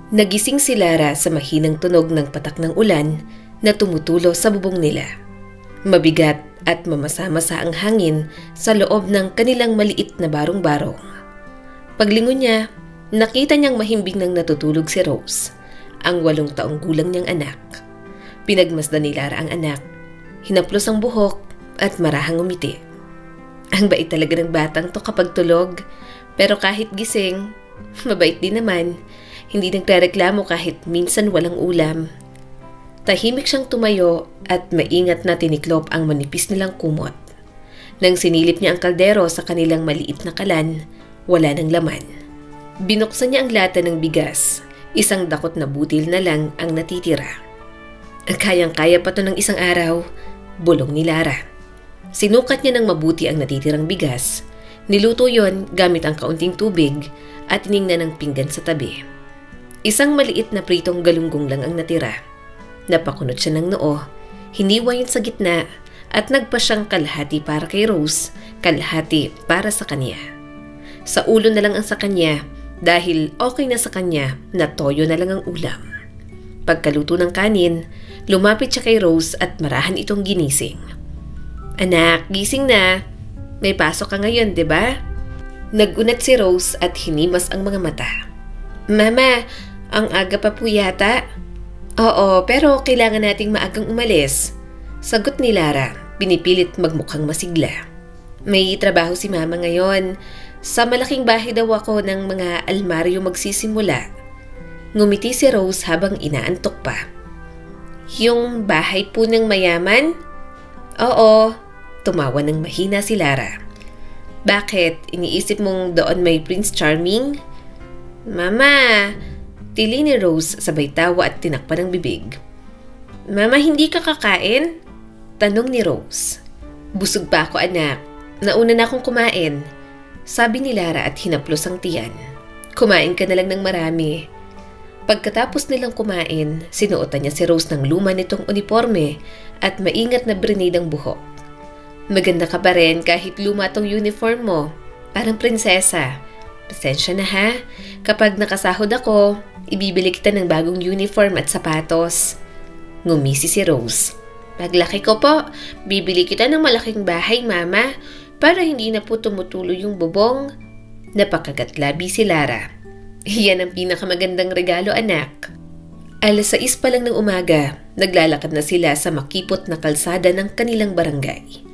Nagising si Lara sa mahinang tunog ng patak ng ulan na tumutulo sa bubong nila. Mabigat at mamasa-masa ang hangin sa loob ng kanilang maliit na barong-barong. Paglingon niya, nakita niyang mahimbing nang natutulog si Rose, ang 8 taong gulang niyang anak. Pinagmasdan ni Lara ang anak, hinaplos ang buhok at marahang umiti. Ang bait talaga ng batang to kapag tulog, pero kahit gising, mabait din naman. Hindi nagrereklamo kahit minsan walang ulam. Tahimik siyang tumayo at maingat na tiniklop ang manipis nilang kumot. Nang sinilip niya ang kaldero sa kanilang maliit na kalan, wala nang laman. Binuksan niya ang lata ng bigas. Isang dakot na butil na lang ang natitira. Kayang-kaya pa to ng isang araw, bulong ni Lara. Sinukat niya ng mabuti ang natitirang bigas. Niluto yon gamit ang kaunting tubig at tiningnan ng pinggan sa tabi. Isang maliit na pritong galunggong lang ang natira. Napakunot siya ng noo, hiniwa yun sa gitna at nagpa siyang kalahati para kay Rose, kalahati para sa kanya. Sa ulo na lang ang sa kanya dahil okay na sa kanya na toyo na lang ang ulam. Pagkaluto ng kanin, lumapit siya kay Rose at marahan itong ginising. "Anak, gising na. May pasok ka ngayon, 'di ba?" Nagunat si Rose at hinimas ang mga mata. "Mama, ang aga pa po yata." "Oo, pero kailangan nating maagang umalis," sagot ni Lara, pinipilit magmukhang masigla. "May trabaho si Mama ngayon. Sa malaking bahay daw ako ng mga almaryo magsisimula." Ngumiti si Rose habang inaantok pa. "Yung bahay po ng mayaman?" "Oo," tumawa ng mahina si Lara. "Bakit? Iniisip mong doon may Prince Charming?" "Mama," tili ni Rose sabay tawa at tinakpan ng bibig. "Mama, hindi ka kakain?" tanong ni Rose. "Busog pa ako, anak. Nauna na akong kumain," sabi ni Lara at hinaplos ang tiyan. "Kumain ka na lang ng marami." Pagkatapos nilang kumain, sinuotan niya si Rose ng luma nitong uniforme at maingat na brinidang buhok. "Maganda ka pa rin kahit luma tong uniform mo. Parang prinsesa. Pasensya na ha. Kapag nakasahod ako, ibibili kita ng bagong uniform at sapatos." Ngumisi si Rose. "Paglaki ko po, bibili kita ng malaking bahay, Mama, para hindi na po tumutulo yung bubong." Napakagatlabi si Lara. "Iyan ang pinakamagandang regalo, anak." 6:00 pa lang ng umaga, naglalakad na sila sa makipot na kalsada ng kanilang barangay.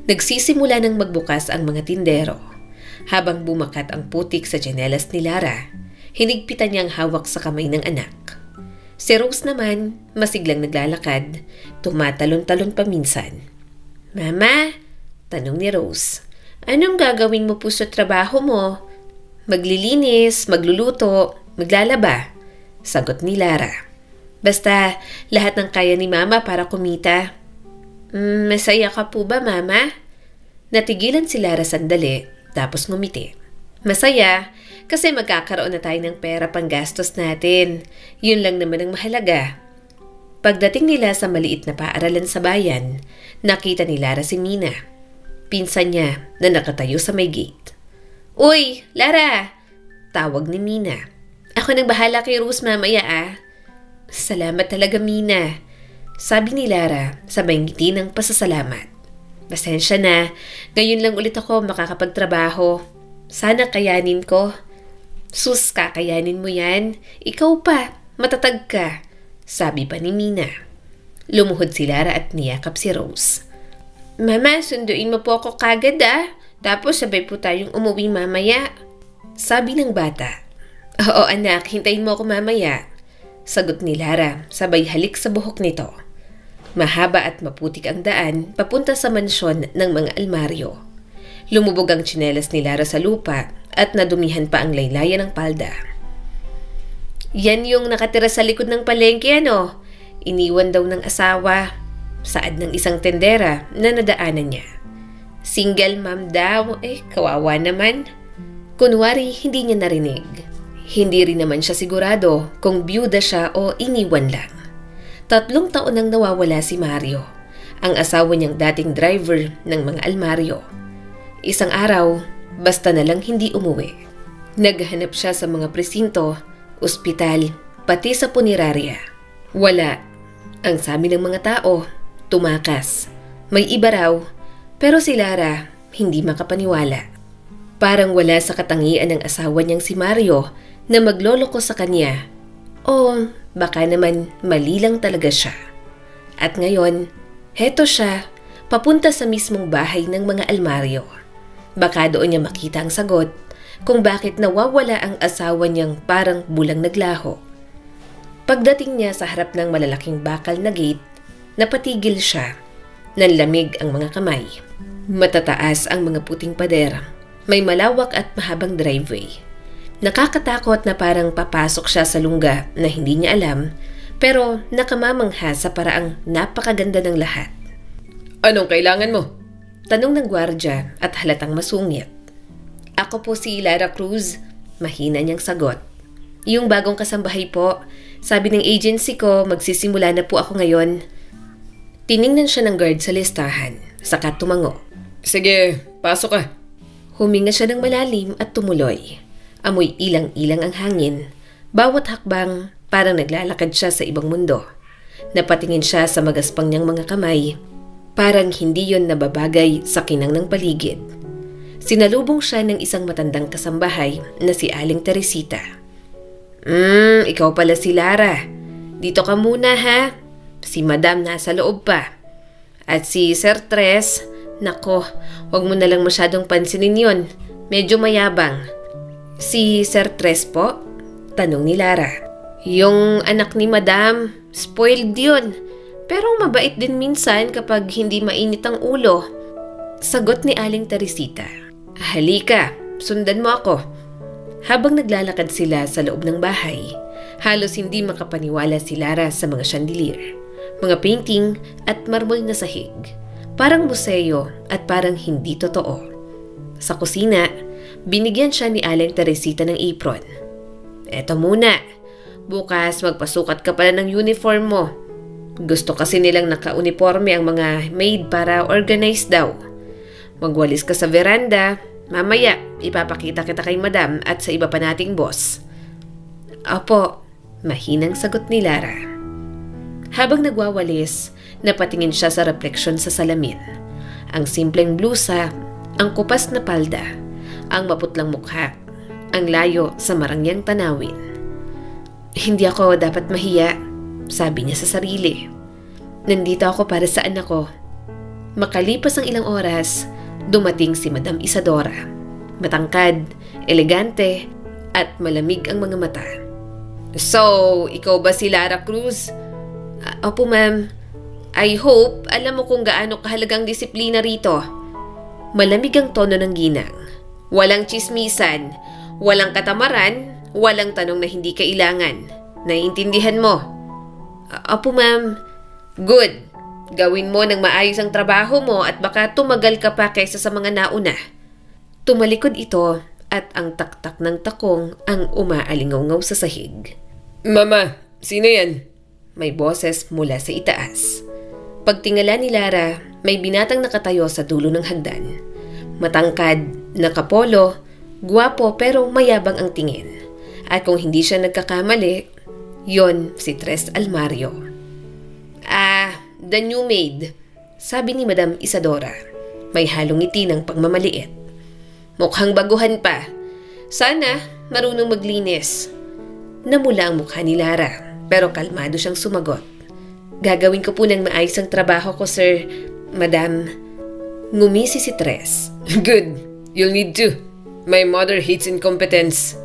Nagsisimula ng magbukas ang mga tindero. Habang bumakat ang putik sa tsinelas ni Lara, hinigpitan niyang hawak sa kamay ng anak. Si Rose naman, masiglang naglalakad, tumatalon-talon pa minsan. "Mama," tanong ni Rose, "anong gagawin mo po sa trabaho mo?" "Maglilinis, magluluto, maglalaba," sagot ni Lara. "Basta lahat ng kaya ni Mama para kumita." "Masaya ka po ba, Mama?" Natigilan si Lara sandali, tapos ngumiti. "Masaya, kasi magkakaroon na tayo ng pera pang gastos natin. Yun lang naman ang mahalaga." Pagdating nila sa maliit na paaralan sa bayan, nakita ni Lara si Mina. Pinsan niya na nakatayo sa may gate. "Uy, Lara!" tawag ni Mina. "Ako nang bahala kay Rose mamaya ah." "Salamat talaga, Mina," sabi ni Lara sabay ngiti ng pasasalamat. "Pasensya na, ngayon lang ulit ako makakapagtrabaho. Sana kayanin ko." "Sus, kakayanin mo yan. Ikaw pa, matatag ka," sabi pa ni Mina. Lumuhod si Lara at niyakap si Rose. "Mama, sunduin mo po ako kagad ah. Tapos sabay po tayong umuwi mamaya," sabi ng bata. "Oo anak, hintayin mo ako mamaya," sagot ni Lara sabay halik sa buhok nito. Mahaba at maputik ang daan papunta sa mansyon ng mga almaryo. Lumubog ang tsinelas ni Lara sa lupa at nadumihan pa ang laylayan ng palda. "Yan yung nakatira sa likod ng palengke, ano? Iniwan daw ng asawa," saad ng isang tendera na nadaanan niya. "Single mom daw, kawawa naman." Kunwari hindi niya narinig. Hindi rin naman siya sigurado kung byuda siya o iniwan lang. 3 taon nang nawawala si Mario, ang asawa niyang dating driver ng mga almaryo. Isang araw, basta na lang hindi umuwi. Naghahanap siya sa mga presinto, ospital, pati sa punerarya. Wala. Ang sabi ng mga tao, tumakas. May iba raw, pero si Lara hindi makapaniwala. Parang wala sa katangian ng asawa niyang si Mario na magloloko sa kanya. O baka naman mali lang talaga siya. At ngayon, heto siya, papunta sa mismong bahay ng mga almaryo. Baka doon niya makita ang sagot kung bakit nawawala ang asawa niyang parang bulang naglaho. Pagdating niya sa harap ng malalaking bakal na gate, napatigil siya. Nanlamig ang mga kamay. Matataas ang mga puting pader. May malawak at mahabang driveway. Nakakatakot na parang papasok siya sa lungga na hindi niya alam, pero nakamamangha sa paraang napakaganda ng lahat. "Anong kailangan mo?" tanong ng gwardya at halatang masungit. "Ako po si Lara Cruz," mahina niyang sagot. "Yung bagong kasambahay po. Sabi ng agency ko, magsisimula na po ako ngayon." Tiningnan siya ng guard sa listahan, saka tumango. "Sige, pasok ka." Huminga siya ng malalim at tumuloy. Amoy ilang-ilang ang hangin. Bawat hakbang, parang naglalakad siya sa ibang mundo. Napatingin siya sa magaspang niyang mga kamay. Parang hindi yon nababagay sa kinang ng paligid. Sinalubong siya ng isang matandang kasambahay na si Aling Teresita. Ikaw pala si Lara. Dito ka muna ha. Si Madam nasa loob pa. At si Sir Tres, nako, wag mo na lang masyadong pansinin yon. Medyo mayabang." "Si Sir Tres po?" tanong ni Lara. "Yung anak ni Madam, spoiled yun. Pero mabait din minsan kapag hindi mainit ang ulo." Sagot ni Aling Teresita. "Halika, sundan mo ako." Habang naglalakad sila sa loob ng bahay, halos hindi makapaniwala si Lara sa mga chandelier, mga painting at marmol na sahig. Parang museo at parang hindi totoo. Sa kusina, binigyan siya ni Aling Teresita ng apron. "Eto muna, bukas magpasukat ka pala ng uniform mo. Gusto kasi nilang naka-uniforme ang mga maid para organized daw. Magwalis ka sa veranda, mamaya ipapakita kita kay Madam at sa iba pa nating boss." "Opo," mahinang sagot ni Lara. Habang nagwawalis, napatingin siya sa refleksyon sa salamin. Ang simpleng blusa, ang kupas na palda, ang maputlang mukha, ang layo sa marangyang tanawin. "Hindi ako dapat mahiya," sabi niya sa sarili. "Nandito ako para sa anak ko." Makalipas ang ilang oras, dumating si Madam Isadora. Matangkad, elegante, at malamig ang mga mata. "So, ikaw ba si Lara Cruz?" "Opo, ma'am. I hope alam mo kung gaano kahalagang disiplina rito." Malamig ang tono ng ginang. Walang tsismisan, walang katamaran, walang tanong na hindi kailangan. Naiintindihan mo? "Opo, ma'am." "Good. Gawin mo ng maayos ang trabaho mo at baka tumagal ka pa kaysa sa mga nauna." Tumalikod ito at ang taktak ng takong ang umaalingaw-ngaw sa sahig. "Mama, sino yan?" May boses mula sa itaas. Pagtingala ni Lara, may binatang nakatayo sa dulo ng hagdan. Matangkad, nakapolo, guwapo pero mayabang ang tingin. At kung hindi siya nagkakamali, yon si Tres Almario. The new maid," sabi ni Madam Isadora. May halong ngiti ng pagmamaliit. "Mukhang baguhan pa. Sana marunong maglinis." Namula ang mukha ni Lara, pero kalmado siyang sumagot. "Gagawin ko po ng maayos ang trabaho ko, sir, Madam." Ngumisi si Tres. "Good. You'll need to. My mother hates incompetence."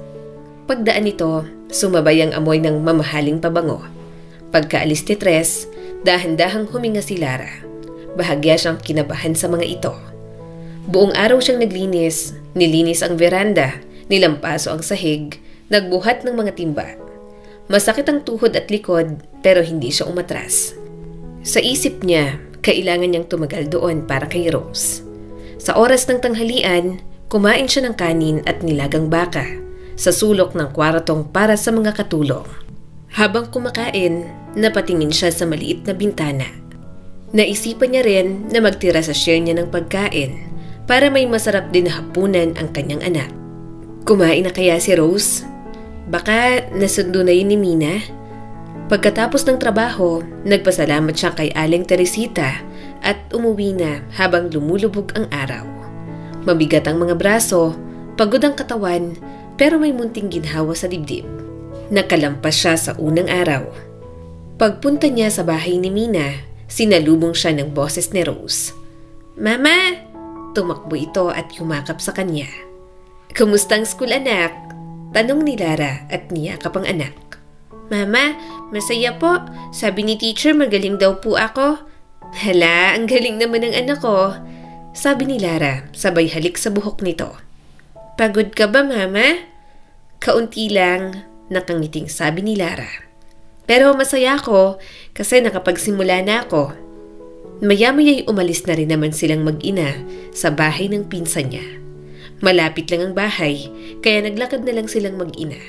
Pagdaan nito, sumabay ang amoy ng mamahaling pabango. Pagkaalis ni Tres, dahan-dahang huminga si Lara. Bahagya siyang kinabahan sa mga ito. Buong araw siyang naglinis, nilinis ang veranda, nilampaso ang sahig, nagbuhat ng mga timba. Masakit ang tuhod at likod pero hindi siya umatras. Sa isip niya, kailangan niyang tumagal doon para kay Rose. Sa oras ng tanghalian, kumain siya ng kanin at nilagang baka sa sulok ng kwartong para sa mga katulong. Habang kumakain, napatingin siya sa maliit na bintana. Naisipan niya rin na magtira sa share niya ng pagkain para may masarap din na hapunan ang kanyang anak. Kumain na kaya si Rose? Baka nasundo na yun ni Mina. Pagkatapos ng trabaho, nagpasalamat siya kay Aling Teresita at umuwi na habang lumulubog ang araw. Mabigat ang mga braso, pagod ang katawan, pero may munting ginhawa sa dibdib. Nakalampas siya sa unang araw. Pagpunta niya sa bahay ni Mina, sinalubong siya ng boses ni Rose. "Mama!" Tumakbo ito at yumakap sa kanya. "Kumusta ang school, anak?" Tanong ni Lara at niyakap ang anak. "Mama, masaya po. Sabi ni teacher magaling daw po ako." "Hala, ang galing naman ng anak ko," sabi ni Lara sabay halik sa buhok nito. "Pagod ka ba, Mama?" "Kaunti lang," nakangiting sabi ni Lara. "Pero masaya ako kasi nakapagsimula na ako." Maya-maya'y umalis na rin naman silang mag-ina sa bahay ng pinsan niya. Malapit lang ang bahay, kaya naglakad na lang silang mag-ina.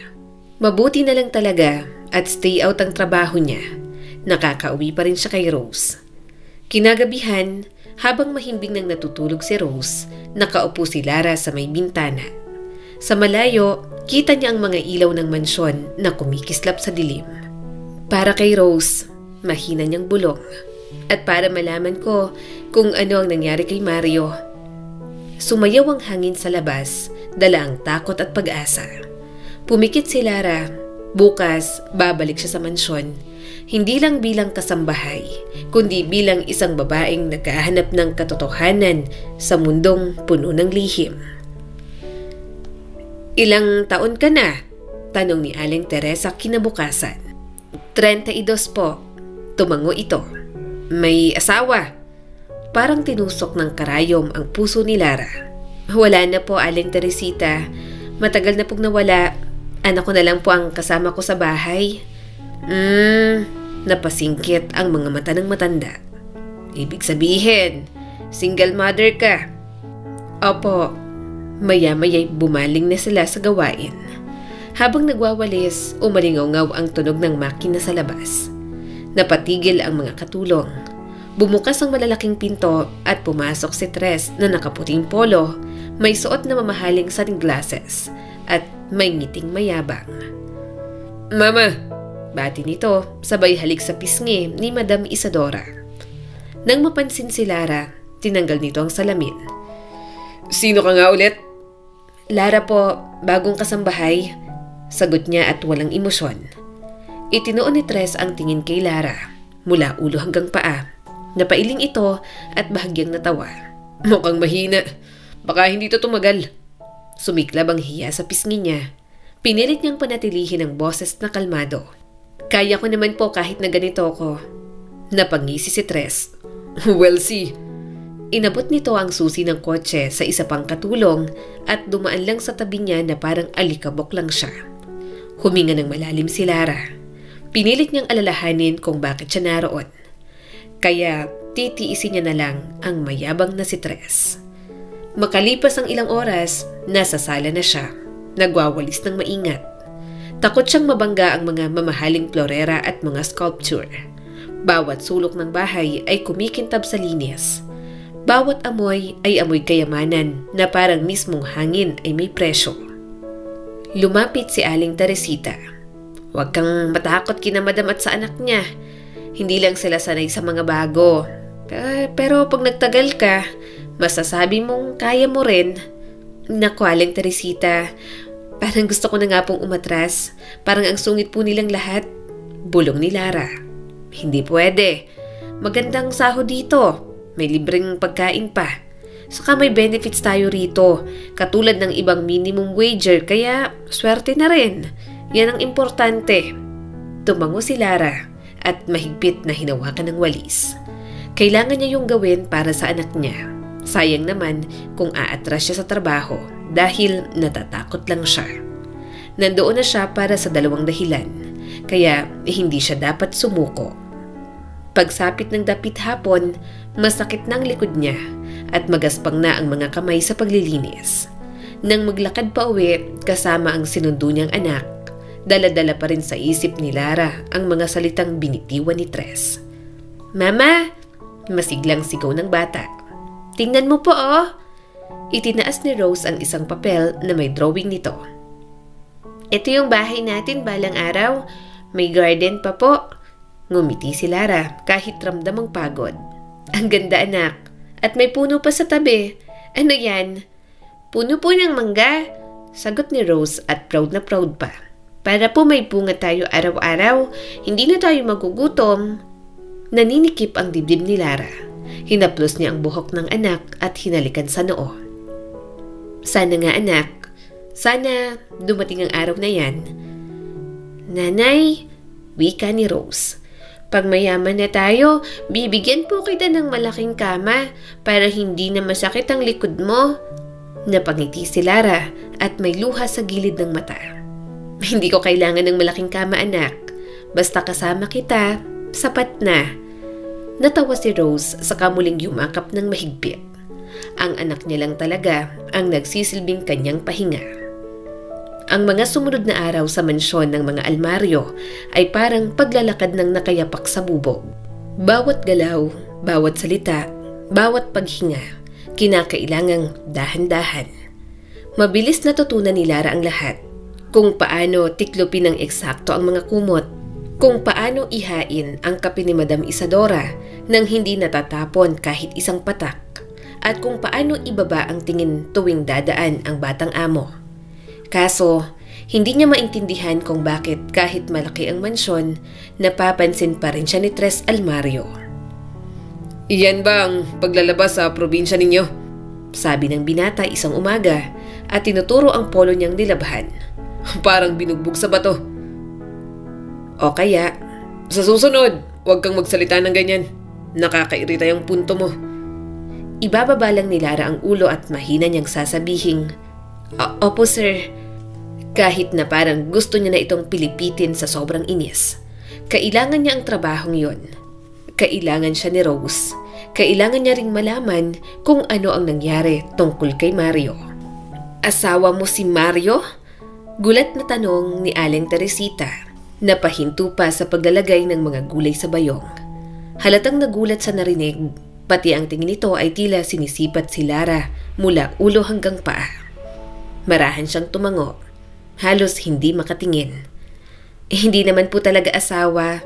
Mabuti na lang talaga at stay out ang trabaho niya. Nakakauwi pa rin siya kay Rose. Kinagabihan, habang mahimbing nang natutulog si Rose, nakaupo si Lara sa may bintana. Sa malayo, kita niya ang mga ilaw ng mansyon na kumikislap sa dilim. Para kay Rose, mahina niyang bulong. At para malaman ko kung ano ang nangyari kay Mario. Sumayaw ang hangin sa labas, dala ang takot at pag-asa. Pumikit si Lara. Bukas, babalik siya sa mansyon. Hindi lang bilang kasambahay, kundi bilang isang babaeng naghahanap ng katotohanan sa mundong puno ng lihim. "Ilang taon ka na?" tanong ni Aling Teresa kinabukasan. 32 po. Tumango ito. "May asawa?" Parang tinusok ng karayom ang puso ni Lara. "Wala na po, Aling Teresita. Matagal na pong nawala. Anak ko na lang po ang kasama ko sa bahay." Napasingkit ang mga mata ng matanda. "Ibig sabihin, single mother ka?" "Opo." Maya-maya'y bumaling na sila sa gawain. Habang nagwawalis, umalingaw-ngaw ang tunog ng makina sa labas. Napatigil ang mga katulong. Bumukas ang malalaking pinto at pumasok si Tres na nakaputing polo, may suot na mamahaling sunglasses at may ngiting mayabang. "Mama!" bati nito, sabay halik sa pisngi ni Madam Isadora. Nang mapansin si Lara, tinanggal nito ang salamin. "Sino ka nga ulit?" "Lara po, bagong kasambahay," sagot niya at walang emosyon. Itinuon ni Tres ang tingin kay Lara, mula ulo hanggang paa. Napailing ito at bahagyang natawa. "Mukhang mahina. Baka hindi to tumagal." Sumiklab ang hiya sa pisngi niya. Pinilit niyang panatilihin ang boses na kalmado. "Kaya ko naman po kahit na ganito ako." Napangisi si Tres. "Well, see." Inabot nito ang susi ng kotse sa isa pang katulong at dumaan lang sa tabi niya na parang alikabok lang siya. Huminga ng malalim si Lara. Pinilit niyang alalahanin kung bakit siya naroon. Kaya titiisin niya na lang ang mayabang na si Tres. Makalipas ang ilang oras, nasa sala na siya. Nagwawalis ng maingat. Takot siyang mabangga ang mga mamahaling florera at mga sculpture. Bawat sulok ng bahay ay kumikintab sa linis. Bawat amoy ay amoy kayamanan na parang mismong hangin ay may presyo. Lumapit si Aling Teresita. "Huwag kang matakot kina Madam at sa anak niya. Hindi lang sila sanay sa mga bago. Pero pag nagtagal ka, masasabi mong kaya mo rin." "Naku, Aling Teresita, parang gusto ko na nga pong umatras. Parang ang sungit po nilang lahat." Bulong ni Lara. "Hindi pwede. Magandang sahod dito. May libreng pagkain pa. Saka may benefits tayo rito, katulad ng ibang minimum wager, kaya swerte na rin. Yan ang importante." Tumango si Lara at mahigpit na hinawakan ng walis. Kailangan niya yung gawin para sa anak niya. Sayang naman kung aatras siya sa trabaho dahil natatakot lang siya. Nandoon na siya para sa dalawang dahilan, kaya hindi siya dapat sumuko. Pagsapit ng dapit hapon, masakit na ang likod niya at magaspang na ang mga kamay sa paglilinis. Nang maglakad pa uwi kasama ang sinundo niyang anak, dala-dala pa rin sa isip ni Lara ang mga salitang binitiwan ni Tres. "Mama!" Masiglang sigaw ng bata. "Tingnan mo po oh!" Itinaas ni Rose ang isang papel na may drawing nito. Ito yung bahay natin balang araw. May garden pa po. Ngumiti si Lara kahit ramdam ang pagod. Ang ganda anak. At may puno pa sa tabi. Ano yan? Puno po ng mangga. Sagot ni Rose at proud na proud pa. Para po may bunga tayo araw-araw, hindi na tayo magugutom. Naninikip ang dibdib ni Lara. Hinaplos niya ang buhok ng anak at hinalikan sa noo. Sana nga anak. Sana dumating ang araw na yan. Nanay, wika ni Rose. Pag mayaman na tayo, bibigyan po kita ng malaking kama para hindi na masakit ang likod mo. Napangiti si Lara at may luha sa gilid ng mata. Hindi ko kailangan ng malaking kama anak. Basta kasama kita, sapat na. Natawa si Rose sa kamuling yumakap ng mahigpit. Ang anak niya lang talaga ang nagsisilbing kanyang pahinga. Ang mga sumunod na araw sa mansyon ng mga almaryo ay parang paglalakad ng nakayapak sa bubog. Bawat galaw, bawat salita, bawat paghinga, kinakailangang dahan-dahan. Mabilis natutunan ni Lara ang lahat. Kung paano tiklopin ng eksakto ang mga kumot, kung paano ihain ang kape ni Madam Isadora nang hindi natatapon kahit isang patak, at kung paano ibaba ang tingin tuwing dadaan ang batang amo. Kaso, hindi niya maintindihan kung bakit kahit malaki ang mansyon, napapansin pa rin siya ni Tres Almario. Iyan ba ang paglalabas sa probinsya ninyo? Sabi ng binata isang umaga at tinuturo ang polo niyang nilabhan. Parang binugbog sa bato. O kaya, sa susunod, huwag kang magsalita ng ganyan. Nakakairita yung punto mo. Ibababa lang ni Lara ang ulo at mahina niyang sasabihing, Opo sir. Kahit na parang gusto niya na itong pilipitin sa sobrang inis. Kailangan niya ang trabahong yon. Kailangan siya ni Rose. Kailangan niya ring malaman kung ano ang nangyari tungkol kay Mario. Asawa mo si Mario? Gulat na tanong ni Aling Teresita. Napahinto pa sa paglalagay ng mga gulay sa bayong. Halatang nagulat sa narinig, pati ang tingin nito ay tila sinisipat si Lara mula ulo hanggang paa. Marahan siyang tumango. Halos hindi makatingin. Hindi naman po talaga asawa.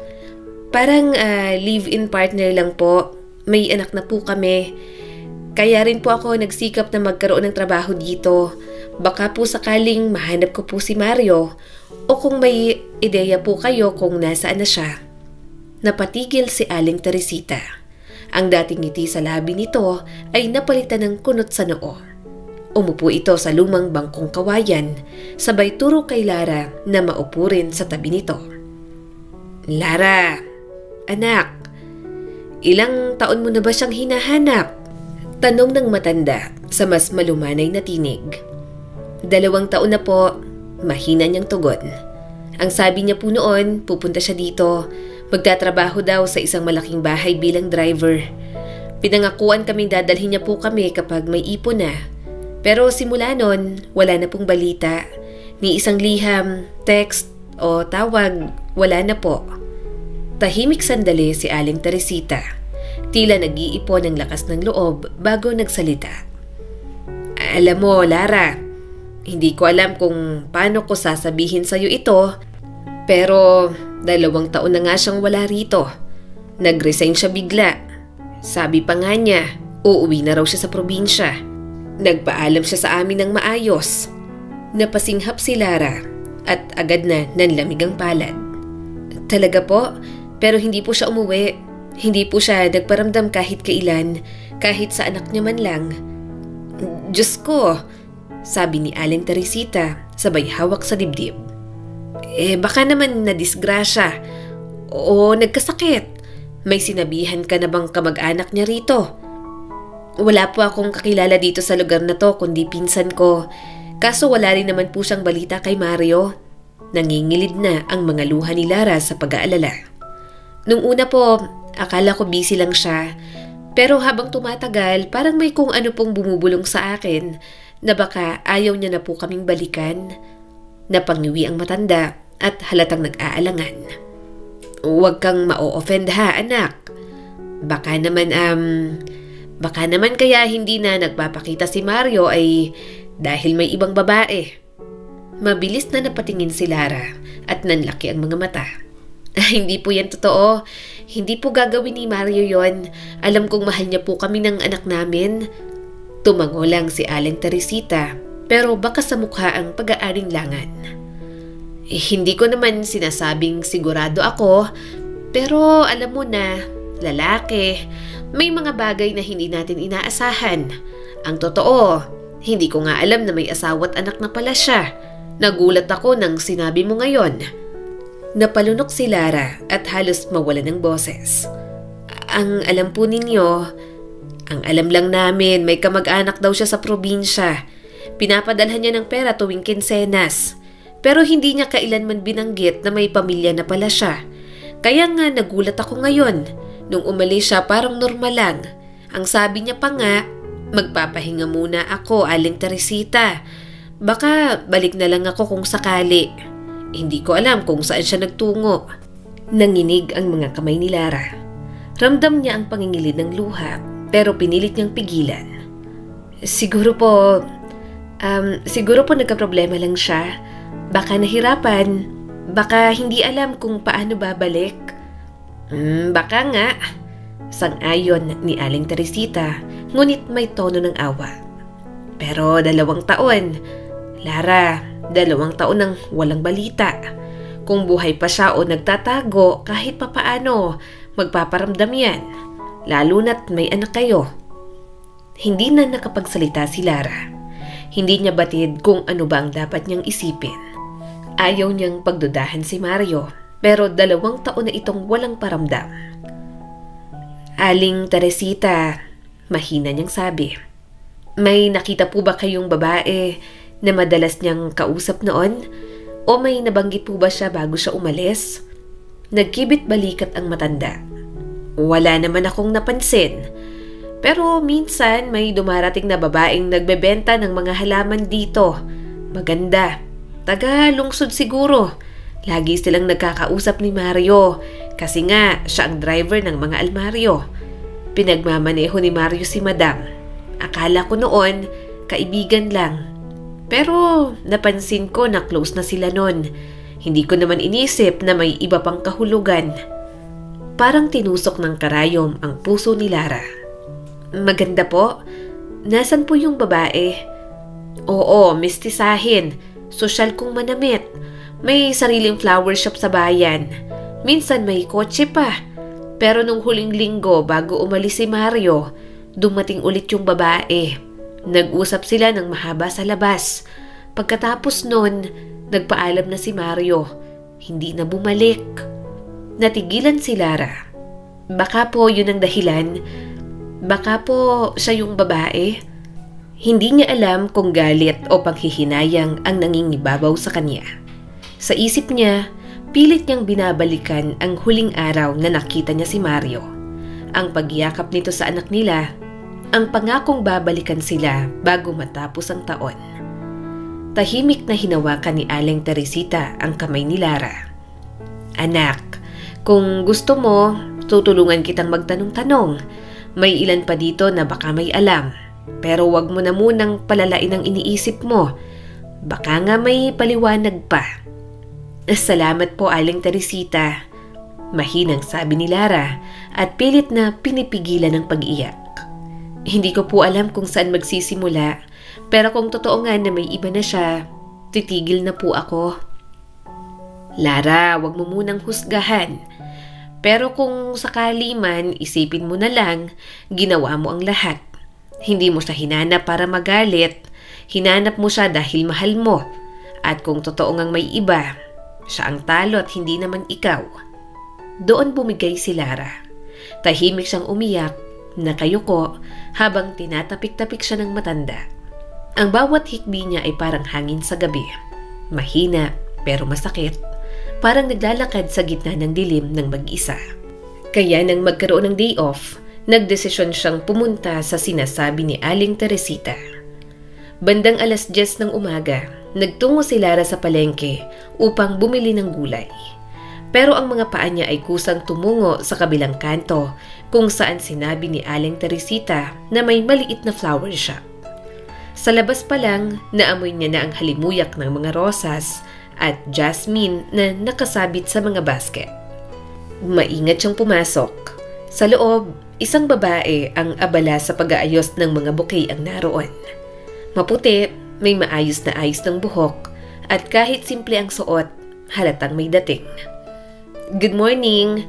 Parang live-in partner lang po. May anak na po kami. Kaya rin po ako nagsikap na magkaroon ng trabaho dito. Baka po sakaling mahanap ko po si Mario o kung may ideya po kayo kung nasaan na siya. Napatigil si Aling Teresita. Ang dating ngiti sa labi nito ay napalitan ng kunot sa noo. Umupo ito sa lumang bangkong kawayan, sabay turo kay Lara na maupo rin sa tabi nito. Lara, anak, ilang taon mo na ba siyang hinahanap? Tanong ng matanda sa mas malumanay na tinig. 2 taon na po, mahina niyang tugon. Ang sabi niya po noon, pupunta siya dito, magtatrabaho daw sa isang malaking bahay bilang driver. Pinangakuan kaming dadalhin niya po kami kapag may ipon na. Pero simula nun, wala na pong balita. Ni isang liham, text o tawag, wala na po. Tahimik sandali si Aling Teresita. Tila nag-iipon ng lakas ng loob bago nagsalita. Alam mo, Lara, hindi ko alam kung paano ko sasabihin sa'yo ito, pero 2 taon na nga siyang wala rito. Nag-resign siya bigla. Sabi pa nga niya, uuwi na raw siya sa probinsya. Nagpaalam siya sa amin ng maayos. Napasinghap si Lara at agad na nanlamig ang palad. Talaga po, pero hindi po siya umuwi. Hindi po siya nagparamdam kahit kailan, kahit sa anak niya man lang. Diyos ko, sabi ni Aling Teresita, sabay hawak sa dibdib. Baka naman nadisgrasya o nagkasakit. May sinabihan ka na bang kamag-anak niya rito? Wala po akong kakilala dito sa lugar na to kundi pinsan ko. Kaso wala rin naman po siyang balita kay Mario. Nangingilid na ang mga luha ni Lara sa pag-aalala. Nung una po, akala ko busy lang siya. Pero habang tumatagal, parang may kung ano pong bumubulong sa akin na baka ayaw niya na po kaming balikan. Napangiwi ang matanda at halatang nag-aalangan. Huwag kang ma-offend ha, anak. Baka naman kaya hindi na nagpapakita si Mario ay dahil may ibang babae. Mabilis na napatingin si Lara at nanlaki ang mga mata. Hindi po yan totoo. Hindi po gagawin ni Mario yon. Alam kong mahal niya po kami ng anak namin. Tumango lang si Aling Teresita pero baka sa mukha ang pag-aalinlangan. Hindi ko naman sinasabing sigurado ako, pero alam mo na, lalaki, may mga bagay na hindi natin inaasahan. Ang totoo, hindi ko nga alam na may asawa at anak na pala siya. Nagulat ako nang sinabi mo ngayon. Napalunok si Lara at halos mawala ng boses. Ang alam po ninyo, ang alam lang namin may kamag-anak daw siya sa probinsya. Pinapadalhan niya ng pera tuwing kinsenas. Pero hindi niya kailanman binanggit na may pamilya na pala siya. Kaya nga nagulat ako ngayon. Nung umalis siya parang normal lang. Ang sabi niya pa nga, magpapahinga muna ako, Aling Teresita. Baka balik na lang ako kung sakali. Hindi ko alam kung saan siya nagtungo. Nanginig ang mga kamay ni Lara. Ramdam niya ang pangingilid ng luha pero pinilit niyang pigilan. Siguro po nagkaproblema lang siya. Baka nahirapan. Baka hindi alam kung paano babalik. Baka nga. Sang-ayon ni Aling Teresita, ngunit may tono ng awa. Pero 2 taon. Lara, 2 taon nang walang balita. Kung buhay pa siya o nagtatago, kahit papaano, magpaparamdam yan. Lalo na't may anak kayo. Hindi na nakapagsalita si Lara. Hindi niya batid kung ano ba ang dapat niyang isipin. Ayaw niyang pagdudahan si Mario, pero 2 taon na itong walang paramdam. Aling Teresita, mahina niyang sabi. May nakita po ba kayong babae na madalas niyang kausap noon? O may nabanggit po ba siya bago siya umalis? Nagkibit balikat ang matanda. Wala naman akong napansin. Pero minsan may dumarating na babaeng nagbebenta ng mga halaman dito. Maganda. Taga lungsod siguro. Lagi silang nagkakausap ni Mario kasi nga siya ang driver ng mga almaryo. Pinagmamaneho ni Mario si Madam. Akala ko noon kaibigan lang. Pero napansin ko na close na sila noon. Hindi ko naman inisip na may iba pang kahulugan. Parang tinusok ng karayom ang puso ni Lara. Maganda po. Nasaan po yung babae? Oo, mistisahin. Sosyal kong manamit. May sariling flower shop sa bayan. Minsan may kotse pa. Pero nung huling linggo bago umalis si Mario, dumating ulit yung babae. Nag-usap sila ng mahaba sa labas. Pagkatapos nun, nagpaalam na si Mario. Hindi na bumalik. Natigilan si Lara. Baka po yun ang dahilan. Baka po siya yung babae. Hindi niya alam kung galit o panghihinayang ang nangingibabaw sa kanya. Sa isip niya, pilit niyang binabalikan ang huling araw na nakita niya si Mario. Ang pagyakap nito sa anak nila, ang pangakong babalikan sila bago matapos ang taon. Tahimik na hinawakan ni Aling Teresita ang kamay ni Lara. Anak, kung gusto mo, tutulungan kitang magtanong-tanong. May ilan pa dito na baka may alam. Pero wag mo na munang palalain ang iniisip mo. Baka nga may paliwanag pa. Salamat po, Aling Teresita. Mahinang sabi ni Lara at pilit na pinipigilan ang pag-iyak. Hindi ko po alam kung saan magsisimula. Pero kung totoo nga na may iba na siya, titigil na po ako. Lara, wag mo munang husgahan. Pero kung sakali man, isipin mo na lang, ginawa mo ang lahat. Hindi mo siya hinanap para magalit. Hinanap mo siya dahil mahal mo. At kung totoo ngang may iba, siya ang talo at hindi naman ikaw. Doon bumigay si Lara. Tahimik siyang umiyak, nakayuko, habang tinatapik-tapik siya ng matanda. Ang bawat hikbi niya ay parang hangin sa gabi. Mahina pero masakit. Parang naglalakad sa gitna ng dilim ng mag-isa. Kaya nang magkaroon ng day off, nagdesisyon siyang pumunta sa sinasabi ni Aling Teresita. Bandang 10:00 ng umaga, nagtungo si Lara sa palengke upang bumili ng gulay. Pero ang mga paa niya ay kusang tumungo sa kabilang kanto kung saan sinabi ni Aling Teresita na may maliit na flower shop. Sa labas pa lang, naamoy niya na ang halimuyak ng mga rosas at jasmine na nakasabit sa mga basket. Maingat siyang pumasok. Sa loob, isang babae ang abala sa pag-aayos ng mga bouquet ang naroon. Maputi, may maayos na ayos ng buhok at kahit simple ang suot, halatang may dating. "Good morning!"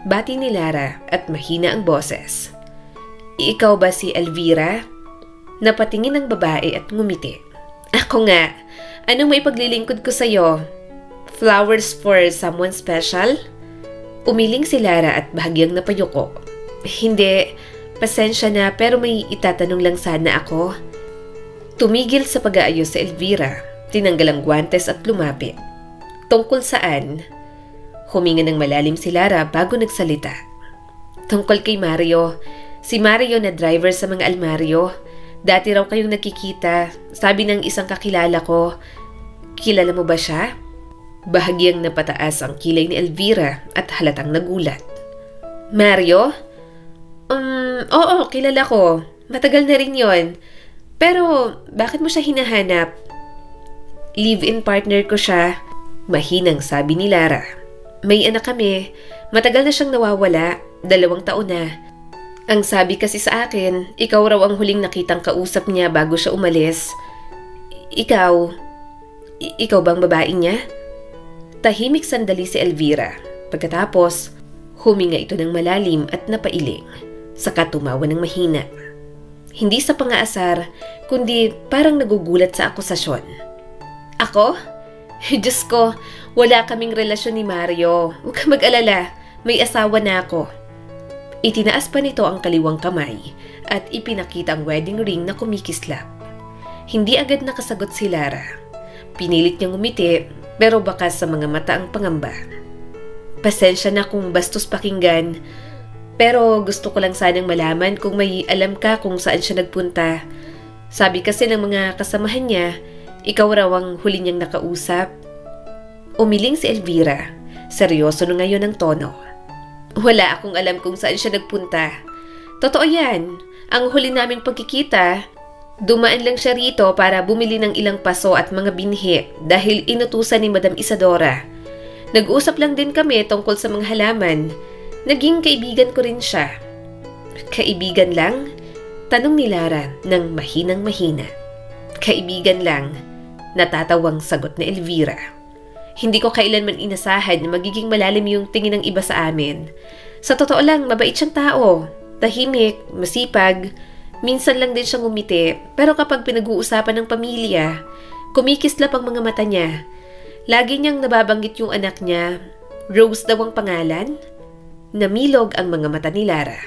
Bati ni Lara at mahina ang boses. "Ikaw ba si Elvira?" Napatingin ang babae at ngumiti. "Ako nga. Anong maipaglilingkod ko sa'yo? Flowers for someone special?" Umiling si Lara at bahagyang napayuko. "Hindi. Pasensya na pero may itatanong lang sana ako." Tumigil sa pag-aayos si Elvira. Tinanggal ang guwantes at lumapit. "Tungkol saan?" Huminga ng malalim si Lara bago nagsalita. "Tungkol kay Mario. Si Mario na driver sa mga almaryo. Dati raw kayong nagkikita. Sabi ng isang kakilala ko. Kilala mo ba siya?" Bahagyang napataas ang kilay ni Elvira at halatang nagulat. "Mario? Oo, kilala ko. Matagal na rin yon. Pero bakit mo siya hinahanap?" "Live-in partner ko siya." Mahinang sabi ni Lara. "May anak kami. Matagal na siyang nawawala. 2 taon na. Ang sabi kasi sa akin, ikaw raw ang huling nakitang kausap niya bago siya umalis. Ikaw bang babae niya?" Tahimik sandali si Elvira. Pagkatapos, huminga ito ng malalim at napailing. Saka tumawa ng mahina. Hindi sa pangaasar, kundi parang nagugulat sa akusasyon. "Ako? Diyos ko, wala kaming relasyon ni Mario. Huwag ka mag-alala, may asawa na ako." Itinaas pa nito ang kaliwang kamay at ipinakita ang wedding ring na kumikislap. Hindi agad nakasagot si Lara. Pinilit niyang umiti pero bakas sa mga mata ang pangamba. "Pasensya na kung bastos pakinggan, pero gusto ko lang sanang malaman kung may alam ka kung saan siya nagpunta. Sabi kasi ng mga kasamahan niya, ikaw raw ang huli niyang nakausap." Umiling si Elvira. Seryoso na ngayon ang tono. "Wala akong alam kung saan siya nagpunta. Totoo yan. Ang huli naming pagkikita, dumaan lang siya rito para bumili ng ilang paso at mga binhi dahil inutusan ni Madam Isadora. Nag-usap lang din kami tungkol sa mga halaman. Naging kaibigan ko rin siya." "Kaibigan lang?" Tanong ni Lara ng mahinang-mahina. "Kaibigan lang," natatawang sagot ni Elvira. "Hindi ko kailanman inasahan na magiging malalim yung tingin ng iba sa amin. Sa totoo lang, mabait siyang tao. Tahimik, masipag. Minsan lang din siyang ngumiti, pero kapag pinag-uusapan ng pamilya, kumikislap ang mga mata niya. Lagi niyang nababanggit yung anak niya. Rose daw ang pangalan?" Namilog ang mga mata ni Lara.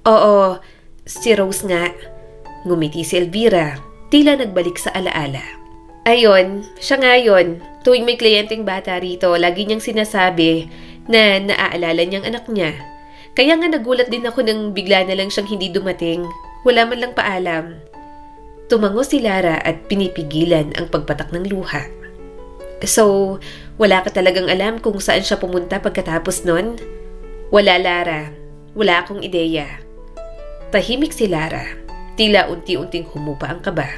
"Oo, si Rose nga." Ngumiti si Elvira, tila nagbalik sa alaala. "Ayon, siya nga yun. Tuwing may kliyenteng bata rito, lagi niyang sinasabi na naaalala niyang anak niya. Kaya nga nagulat din ako nang bigla na lang siyang hindi dumating. Wala man lang paalam." Tumango si Lara at pinipigilan ang pagpatak ng luha. "So, wala ka talagang alam kung saan siya pumunta pagkatapos nun?" "Wala, Lara. Wala akong ideya." Tahimik si Lara. Tila unti-unting humupa ang kaba.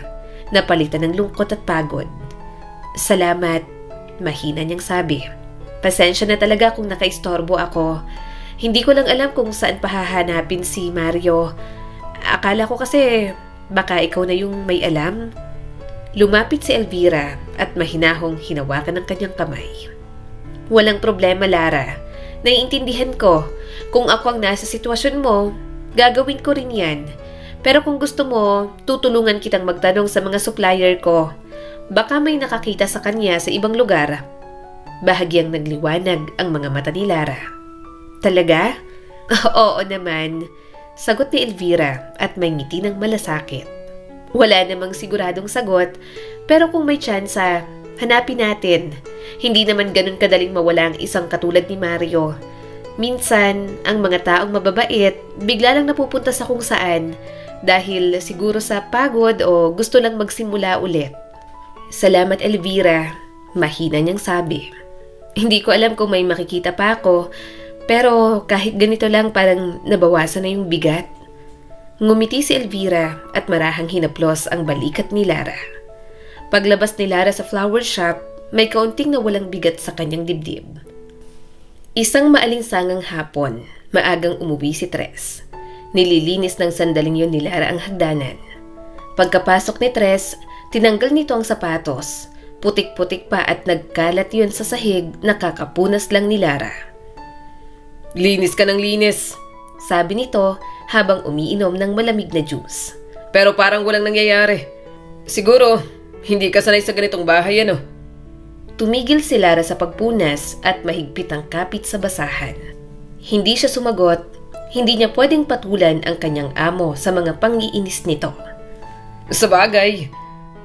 Napalitan ng lungkot at pagod. "Salamat," mahina niyang sabi. "Pasensya na talaga kung nakaistorbo ako. Hindi ko lang alam kung saan pahahanapin si Mario. Akala ko kasi baka ikaw na yung may alam." Lumapit si Elvira at mahinahong hinawakan ng kanyang kamay. "Walang problema, Lara. Naiintindihan ko. Kung ako ang nasa sitwasyon mo, gagawin ko rin yan. Pero kung gusto mo, tutulungan kitang magtanong sa mga supplier ko. Baka may nakakita sa kanya sa ibang lugar." Bahagyang nagliwanag ang mga mata ni Lara. "Talaga?" "Oo naman," sagot ni Elvira at may ngiti ng malasakit. Wala namang siguradong sagot, pero kung may tsansa, hanapin natin. Hindi naman ganun kadaling mawala ang isang katulad ni Mario. Minsan, ang mga taong mababait, bigla lang napupunta sa kung saan, dahil siguro sa pagod o gusto lang magsimula ulit. "Salamat, Elvira," mahina niyang sabi. "Hindi ko alam kung may makikita pa ako, pero kahit ganito lang parang nabawasan na yung bigat." Ngumiti si Elvira at marahang hinaplos ang balikat ni Lara. Paglabas ni Lara sa flower shop, may kaunting nawalang bigat sa kanyang dibdib. Isang maalinsangang hapon, maagang umuwi si Tres. Nililinis ng sandaling yun ni Lara ang hagdanan. Pagkapasok ni Tres, tinanggal nito ang sapatos. Putik-putik pa at nagkalat yun sa sahig na kakapunas lang ni Lara. "Linis ka ng linis," sabi nito habang umiinom ng malamig na juice. "Pero parang walang nangyayari. Siguro, hindi ka sanay sa ganitong bahay ano?" Tumigil si Lara sa pagpunas at mahigpit ang kapit sa basahan. Hindi siya sumagot, hindi niya pwedeng patulan ang kanyang amo sa mga pangiinis nito. "Sa bagay,"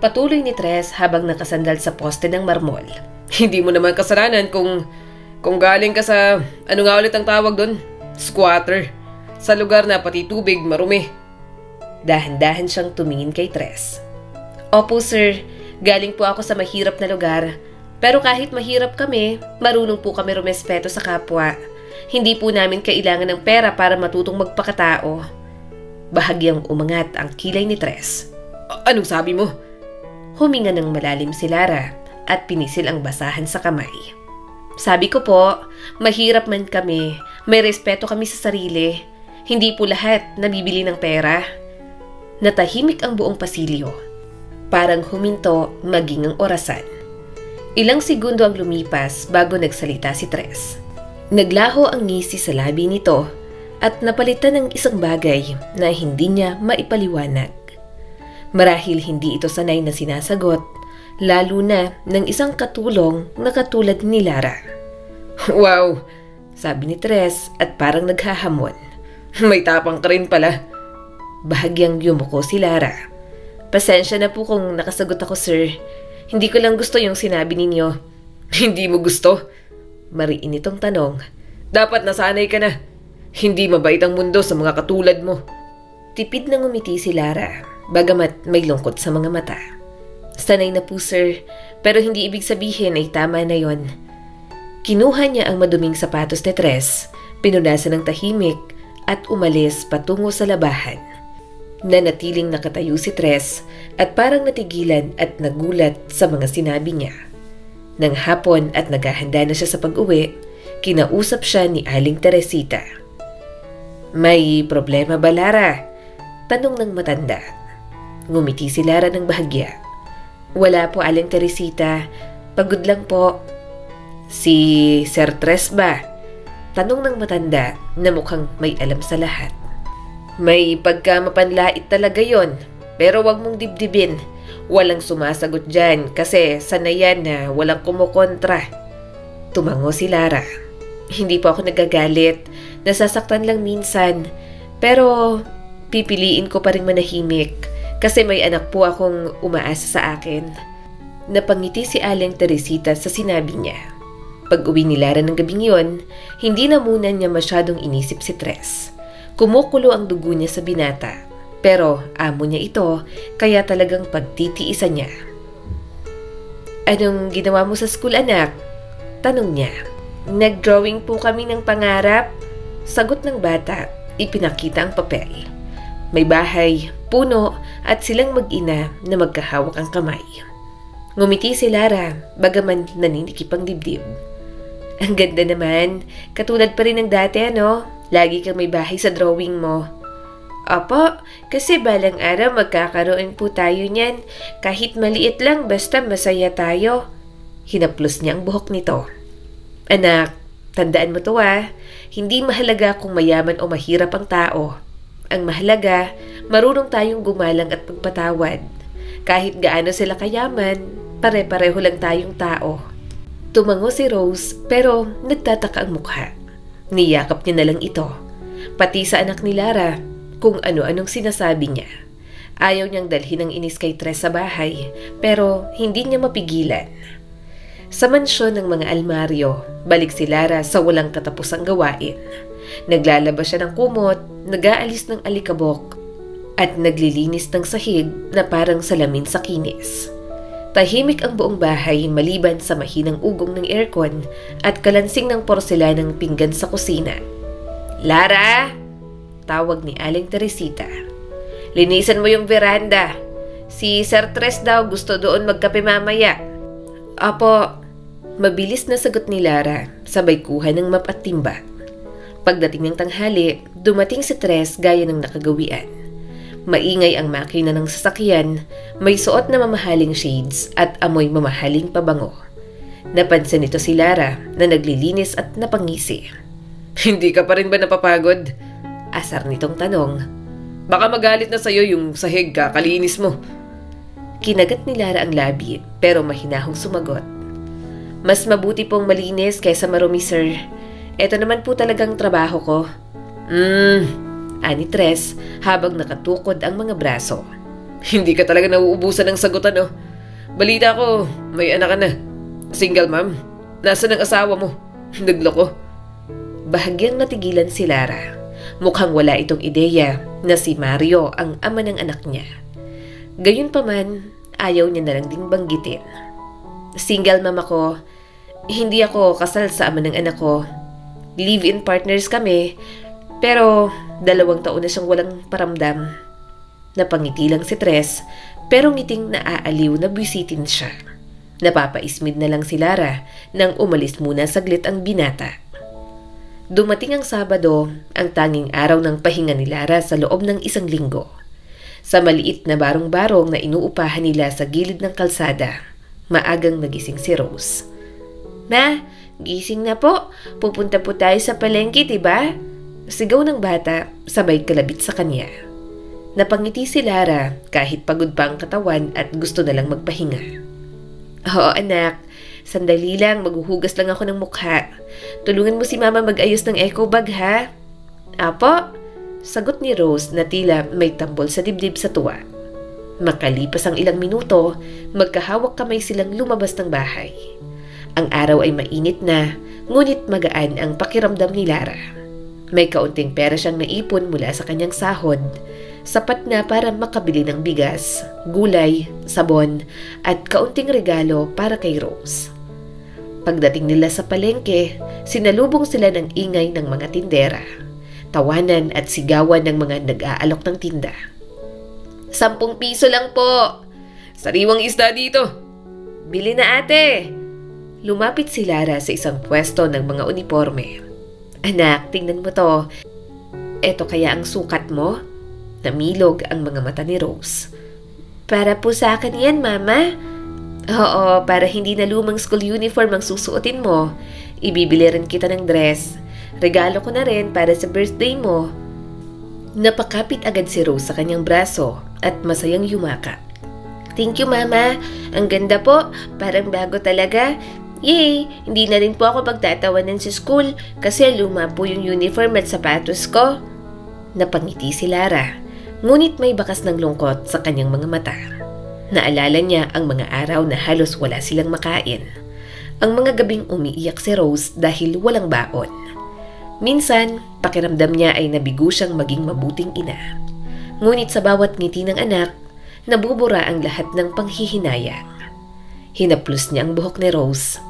patuloy ni Tres habang nakasandal sa poste ng marmol. "Hindi mo naman kasalanan kung galing ka sa, ano nga ulit ang tawag doon? Squatter. Sa lugar na pati tubig marumi." Dahan-dahan siyang tumingin kay Tres. "Opo sir, galing po ako sa mahirap na lugar. Pero kahit mahirap kami, marunong po kami rumespeto sa kapwa. Hindi po namin kailangan ng pera para matutong magpakatao." Bahagyang umangat ang kilay ni Tres. "Anong sabi mo?" Huminga ng malalim si Lara at pinisil ang basahan sa kamay. "Sabi ko po, mahirap man kami, may respeto kami sa sarili. Hindi po lahat nabibili ng pera." Natahimik ang buong pasilyo. Parang huminto maging ang orasan. Ilang segundo ang lumipas bago nagsalita si Tres. Naglaho ang ngisi sa labi nito at napalitan ng isang bagay na hindi niya maipaliwanag. Marahil hindi ito sanay na sinasagot, lalo na ng isang katulong na katulad ni Lara. "Wow," sabi ni Tres at parang naghahamon. "May tapang ka rin pala." Bahagyang yumuko si Lara. "Pasensya na po kung nakasagot ako sir. Hindi ko lang gusto yung sinabi ninyo." "Hindi mo gusto?" Mariin itong tanong. "Dapat nasanay ka na. Hindi mabait ang mundo sa mga katulad mo." Tipid na ngumiti si Lara, bagamat may lungkot sa mga mata. "Sanay na po sir, pero hindi ibig sabihin ay tama na yon." Kinuha niya ang maduming sapatos ni Tres, pinunasan ng tahimik at umalis patungo sa labahan. Nanatiling nakatayo si Tres at parang natigilan at nagulat sa mga sinabi niya. Nang hapon at naghahanda na siya sa pag-uwi, kinausap siya ni Aling Teresita. "May problema ba, Lara?" tanong ng matanda. Ngumiti si Lara ng bahagya. "Wala po, Aling Teresita. Pagod lang po." "Si Sir Tres ba?" tanong ng matanda na mukhang may alam sa lahat. "May pagkamapanlait talaga yon, pero wag mong dibdibin. Walang sumasagot dyan kasi sanayan na walang kumukontra." Tumango si Lara. "Hindi po ako nagagalit. Nasasaktan lang minsan. Pero pipiliin ko pa rin manahimik kasi may anak po akong umaasa sa akin." Napangiti si Aling Teresita sa sinabi niya. Pag-uwi ni Lara ng gabing yon, hindi na muna niya masyadong inisip si Tres. Kumukulo ang dugo niya sa binata, pero amo niya ito kaya talagang pagtitiisan niya. "Anong ginawa mo sa school, anak?" tanong niya. "Nag-drawing po kami ng pangarap," sagot ng bata. Ipinakita ang papel. May bahay, puno at silang mag-ina na magkahawak ang kamay. Ngumiti si Lara, bagaman naninikip ang dibdib. "Ang ganda naman, katulad pa rin ng dati ano? Lagi kang may bahay sa drawing mo." "Opo, kasi balang araw magkakaroon po tayo niyan. Kahit maliit lang basta masaya tayo." Hinaplos niya ang buhok nito. "Anak, tandaan mo to hindi mahalaga kung mayaman o mahirap ang tao. Ang mahalaga, marunong tayong gumalang at magpatawad. Kahit gaano sila kayaman, pare-pareho lang tayong tao." Tumango si Rose pero nagtataka ang mukha. Niyakap niya na lang ito, pati sa anak ni Lara, kung ano-anong sinasabi niya. Ayaw niyang dalhin ang inis kay Tres sa bahay, pero hindi niya mapigilan. Sa mansyon ng mga almaryo, balik si Lara sa walang katapusang gawain. Naglalabas siya ng kumot, nag-aalis ng alikabok, at naglilinis ng sahig na parang salamin sa kinis. Tahimik ang buong bahay maliban sa mahinang ugong ng aircon at kalansing ng porselanang pinggan sa kusina. "Lara!" tawag ni Aling Teresita. Linisan mo yung veranda. Si Sir Tres daw gusto doon magkape mamaya. Apo. Mabilis na sagot ni Lara, sabay kuha ng map at timba. Pagdating ng tanghali, dumating si Tres gaya ng nakagawian. Maingay ang makina ng sasakyan, may suot na mamahaling shades at amoy mamahaling pabango. Napansin nito si Lara na naglilinis at napangisi. Hindi ka pa rin ba napapagod? Asar nitong tanong. Baka magalit na sa'yo yung sahig kakalinis mo. Kinagat ni Lara ang labi pero mahinahong sumagot. Mas mabuti pong malinis kaysa marumi, sir. Ito naman po talagang trabaho ko. Ani Tres habang nakatukod ang mga braso. Hindi ka talaga nauubusan ng sagutan, oh. Balita ko, may anak ka na. Single mom. Nasaan ang asawa mo? Nagloko. Bahagyang natigilan si Lara. Mukhang wala itong ideya na si Mario ang ama ng anak niya. Gayunpaman, ayaw niya na lang ding banggitin. Single mom ako. Hindi ako kasal sa ama ng anak ko. Live-in partners kami, pero 2 taon na siyang walang paramdam. Napangiti lang si Tres, pero ngiting naaaliw na bisitin siya. Napapaismid na lang si Lara nang umalis muna saglit ang binata. Dumating ang Sabado, ang tanging araw ng pahinga ni Lara sa loob ng 1 linggo. Sa maliit na barong-barong na inuupahan nila sa gilid ng kalsada, maagang nagising si Rose. Ma, gising na po. Pupunta po tayo sa palengke, diba? Sigaw ng bata, sabay kalabit sa kanya. Napangiti si Lara kahit pagod pa ang katawan at gusto na lang magpahinga. Oo anak, sandali lang, maghuhugas lang ako ng mukha. Tulungan mo si mama mag-ayos ng eco bag ha? Apo, sagot ni Rose na tila may tambol sa dibdib sa tuwa. Makalipas ang ilang minuto, magkahawak kamay silang lumabas ng bahay. Ang araw ay mainit na, ngunit magaan ang pakiramdam ni Lara. May kaunting pera siyang naipon mula sa kanyang sahod, sapat na para makabili ng bigas, gulay, sabon, at kaunting regalo para kay Rose. Pagdating nila sa palengke, sinalubong sila ng ingay ng mga tindera, tawanan at sigawan ng mga nag-aalok ng tinda. 10 piso lang po! Sariwang isda dito! Bili na ate! Lumapit si Lara sa isang pwesto ng mga uniforme. Anak, tingnan mo to. Eto kaya ang sukat mo? Namilog ang mga mata ni Rose. Para po sa akin yan, Mama. Oo, para hindi na lumang school uniform ang susuotin mo. Ibibili rin kita ng dress. Regalo ko na rin para sa birthday mo. Napakapit agad si Rose sa kanyang braso at masayang yumakap. Thank you, Mama. Ang ganda po. Parang bago talaga. Yay! Hindi na rin po ako magtatawanan sa school kasi luma po yung uniform at sapatos ko. Napangiti si Lara, ngunit may bakas ng lungkot sa kanyang mga mata. Naalala niya ang mga araw na halos wala silang makain. Ang mga gabing umiiyak si Rose dahil walang baon. Minsan, pakiramdam niya ay nabigo siyang maging mabuting ina. Ngunit sa bawat ngiti ng anak, nabubura ang lahat ng panghihinayang. Hinaplos niya ang buhok ni Rose.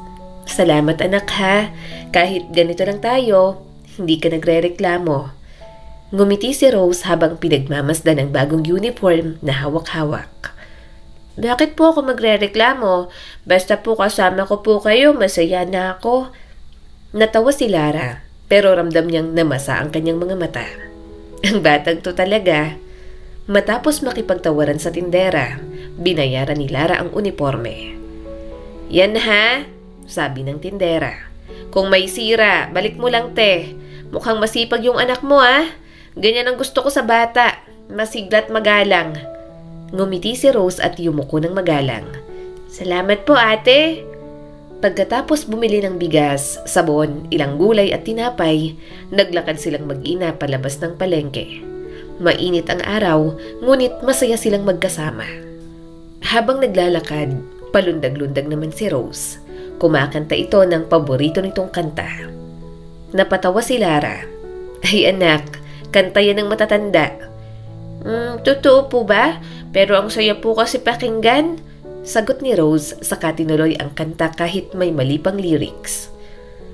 Salamat anak ha, kahit ganito lang tayo, hindi ka nagre-reklamo. Ngumiti si Rose habang pinagmamasdan ang bagong uniform na hawak-hawak. Bakit po ako magre-reklamo? Basta po kasama ko po kayo, masaya na ako. Natawa si Lara, pero ramdam niyang namasa ang kanyang mga mata. Ang batang to talaga. Matapos makipagtawaran sa tindera, binayaran ni Lara ang uniforme. Yan ha, sabi ng tindera. Kung may sira, balik mo lang te. Mukhang masipag yung anak mo ah. Ganyan ang gusto ko sa bata. Masiglat magalang. Ngumiti si Rose at yumuko ng magalang. Salamat po ate. Pagkatapos bumili ng bigas, sabon, ilang gulay at tinapay, naglakad silang mag-ina palabas ng palengke. Mainit ang araw, ngunit masaya silang magkasama. Habang naglalakad, palundag-lundag naman si Rose. Kumakanta ito ng paborito nitong kanta. Napatawa si Lara. Ay anak, kanta yan ng matatanda. Totoo po ba? Pero ang saya po kasi pakinggan. Sagot ni Rose saka tinuloy ang kanta kahit may mali pang lyrics.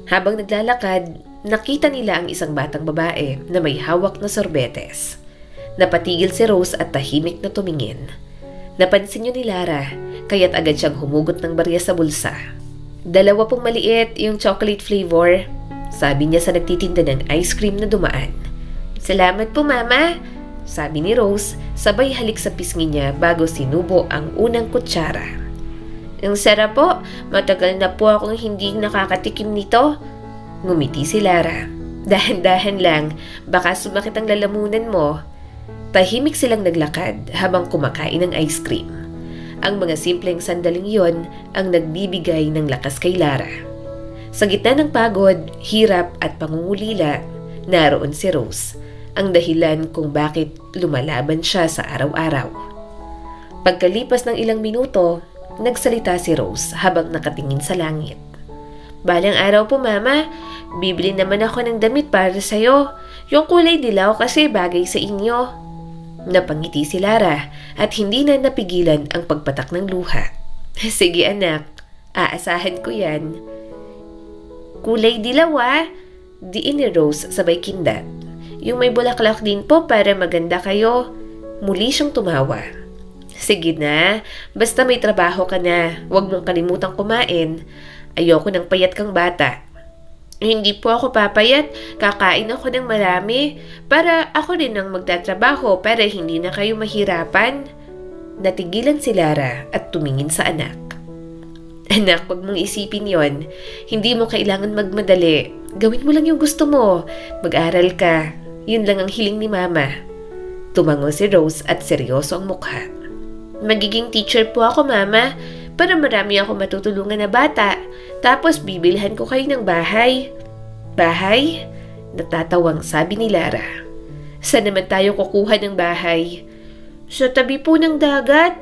Habang naglalakad, nakita nila ang isang batang babae na may hawak na sorbetes. Napatigil si Rose at tahimik na tumingin. Napansin niyo ni Lara, kaya't agad siyang humugot ng barya sa bulsa. 2 pong maliit, yung chocolate flavor, sabi niya sa nagtitinda ng ice cream na dumaan. Salamat po, Mama, sabi ni Rose, sabay halik sa pisngi niya bago sinubo ang unang kutsara. Ang sarap po, matagal na po akong hindi nakakatikim nito. Ngumiti si Lara. Dahan-dahan lang, baka sumakit ang lalamunan mo. Tahimik silang naglakad habang kumakain ng ice cream. Ang mga simpleng sandaling yon ang nagbibigay ng lakas kay Lara. Sa gitna ng pagod, hirap at pangungulila, naroon si Rose, ang dahilan kung bakit lumalaban siya sa araw-araw. Pagkalipas ng ilang minuto, nagsalita si Rose habang nakatingin sa langit. Balang araw po, Mama, bibili naman ako ng damit para sa'yo. Yung kulay dilaw kasi bagay sa inyo. Napangiti si Lara at hindi na napigilan ang pagpatak ng luha. Sige anak, aasahan ko yan. Kulay dilaw diin ni Rose sabay kindat. Yung may bulaklak din po para maganda kayo. Muli siyang tumawa. Sige na, basta may trabaho ka na, huwag mong kalimutang kumain. Ayoko ng payat kang bata. Hindi po ako papayat, kakain ako ng marami para ako rin ang magtatrabaho para hindi na kayo mahirapan. Natigilan si Lara at tumingin sa anak. Anak, wag mong isipin yon. Hindi mo kailangan magmadali. Gawin mo lang yung gusto mo. Mag-aral ka. Yun lang ang hiling ni Mama. Tumango si Rose at seryoso ang mukha. Magiging teacher po ako, Mama, para marami ako matutulungan na bata. Tapos bibilhan ko kayo ng bahay. Bahay? Natatawang sabi ni Lara. Saan naman tayo kukuha ng bahay? Sa tabi po ng dagat.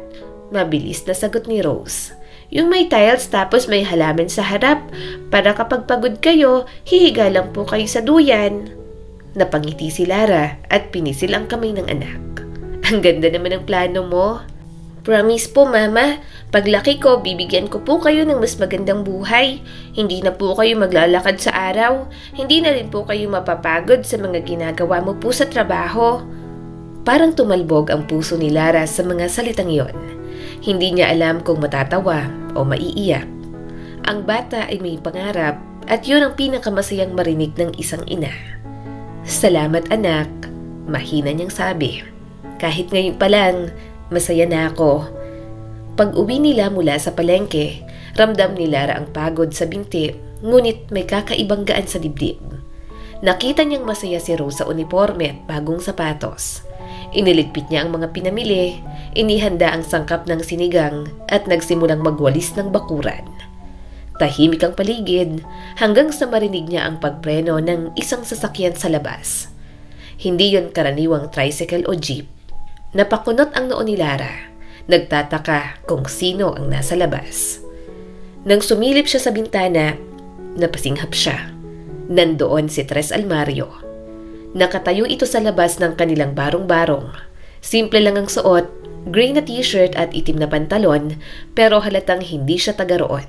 Mabilis na sagot ni Rose. Yung may tiles tapos may halaman sa harap. Para kapag pagod kayo, hihiga lang po kayo sa duyan. Napangiti si Lara at pinisil ang kamay ng anak. Ang ganda naman ng plano mo. Promise po, Mama. Paglaki ko, bibigyan ko po kayo ng mas magandang buhay. Hindi na po kayo maglalakad sa araw. Hindi na rin po kayo mapapagod sa mga ginagawa mo po sa trabaho. Parang tumalbog ang puso ni Lara sa mga salitang yon. Hindi niya alam kung matatawa o maiiyak. Ang bata ay may pangarap at yun ang pinakamasayang marinig ng isang ina. Salamat anak, mahina niyang sabi. Kahit ngayon pa lang, masaya na ako. Pag-uwi nila mula sa palengke, ramdam ni Lara ang pagod sa binti, ngunit may kakaibang gaan sa dibdib. Nakita niyang masaya si Rose sa uniforme at bagong sapatos. Iniligpit niya ang mga pinamili, inihanda ang sangkap ng sinigang at nagsimulang magwalis ng bakuran. Tahimik ang paligid hanggang sa marinig niya ang pagpreno ng isang sasakyan sa labas. Hindi yon karaniwang tricycle o jeep. Napakunot ang noo ni Lara. Nagtataka kung sino ang nasa labas. Nang sumilip siya sa bintana, napasinghap siya. Nandoon si Tres Almario. Nakatayo ito sa labas ng kanilang barong-barong. Simple lang ang suot, gray na t-shirt at itim na pantalon, pero halatang hindi siya taga roon.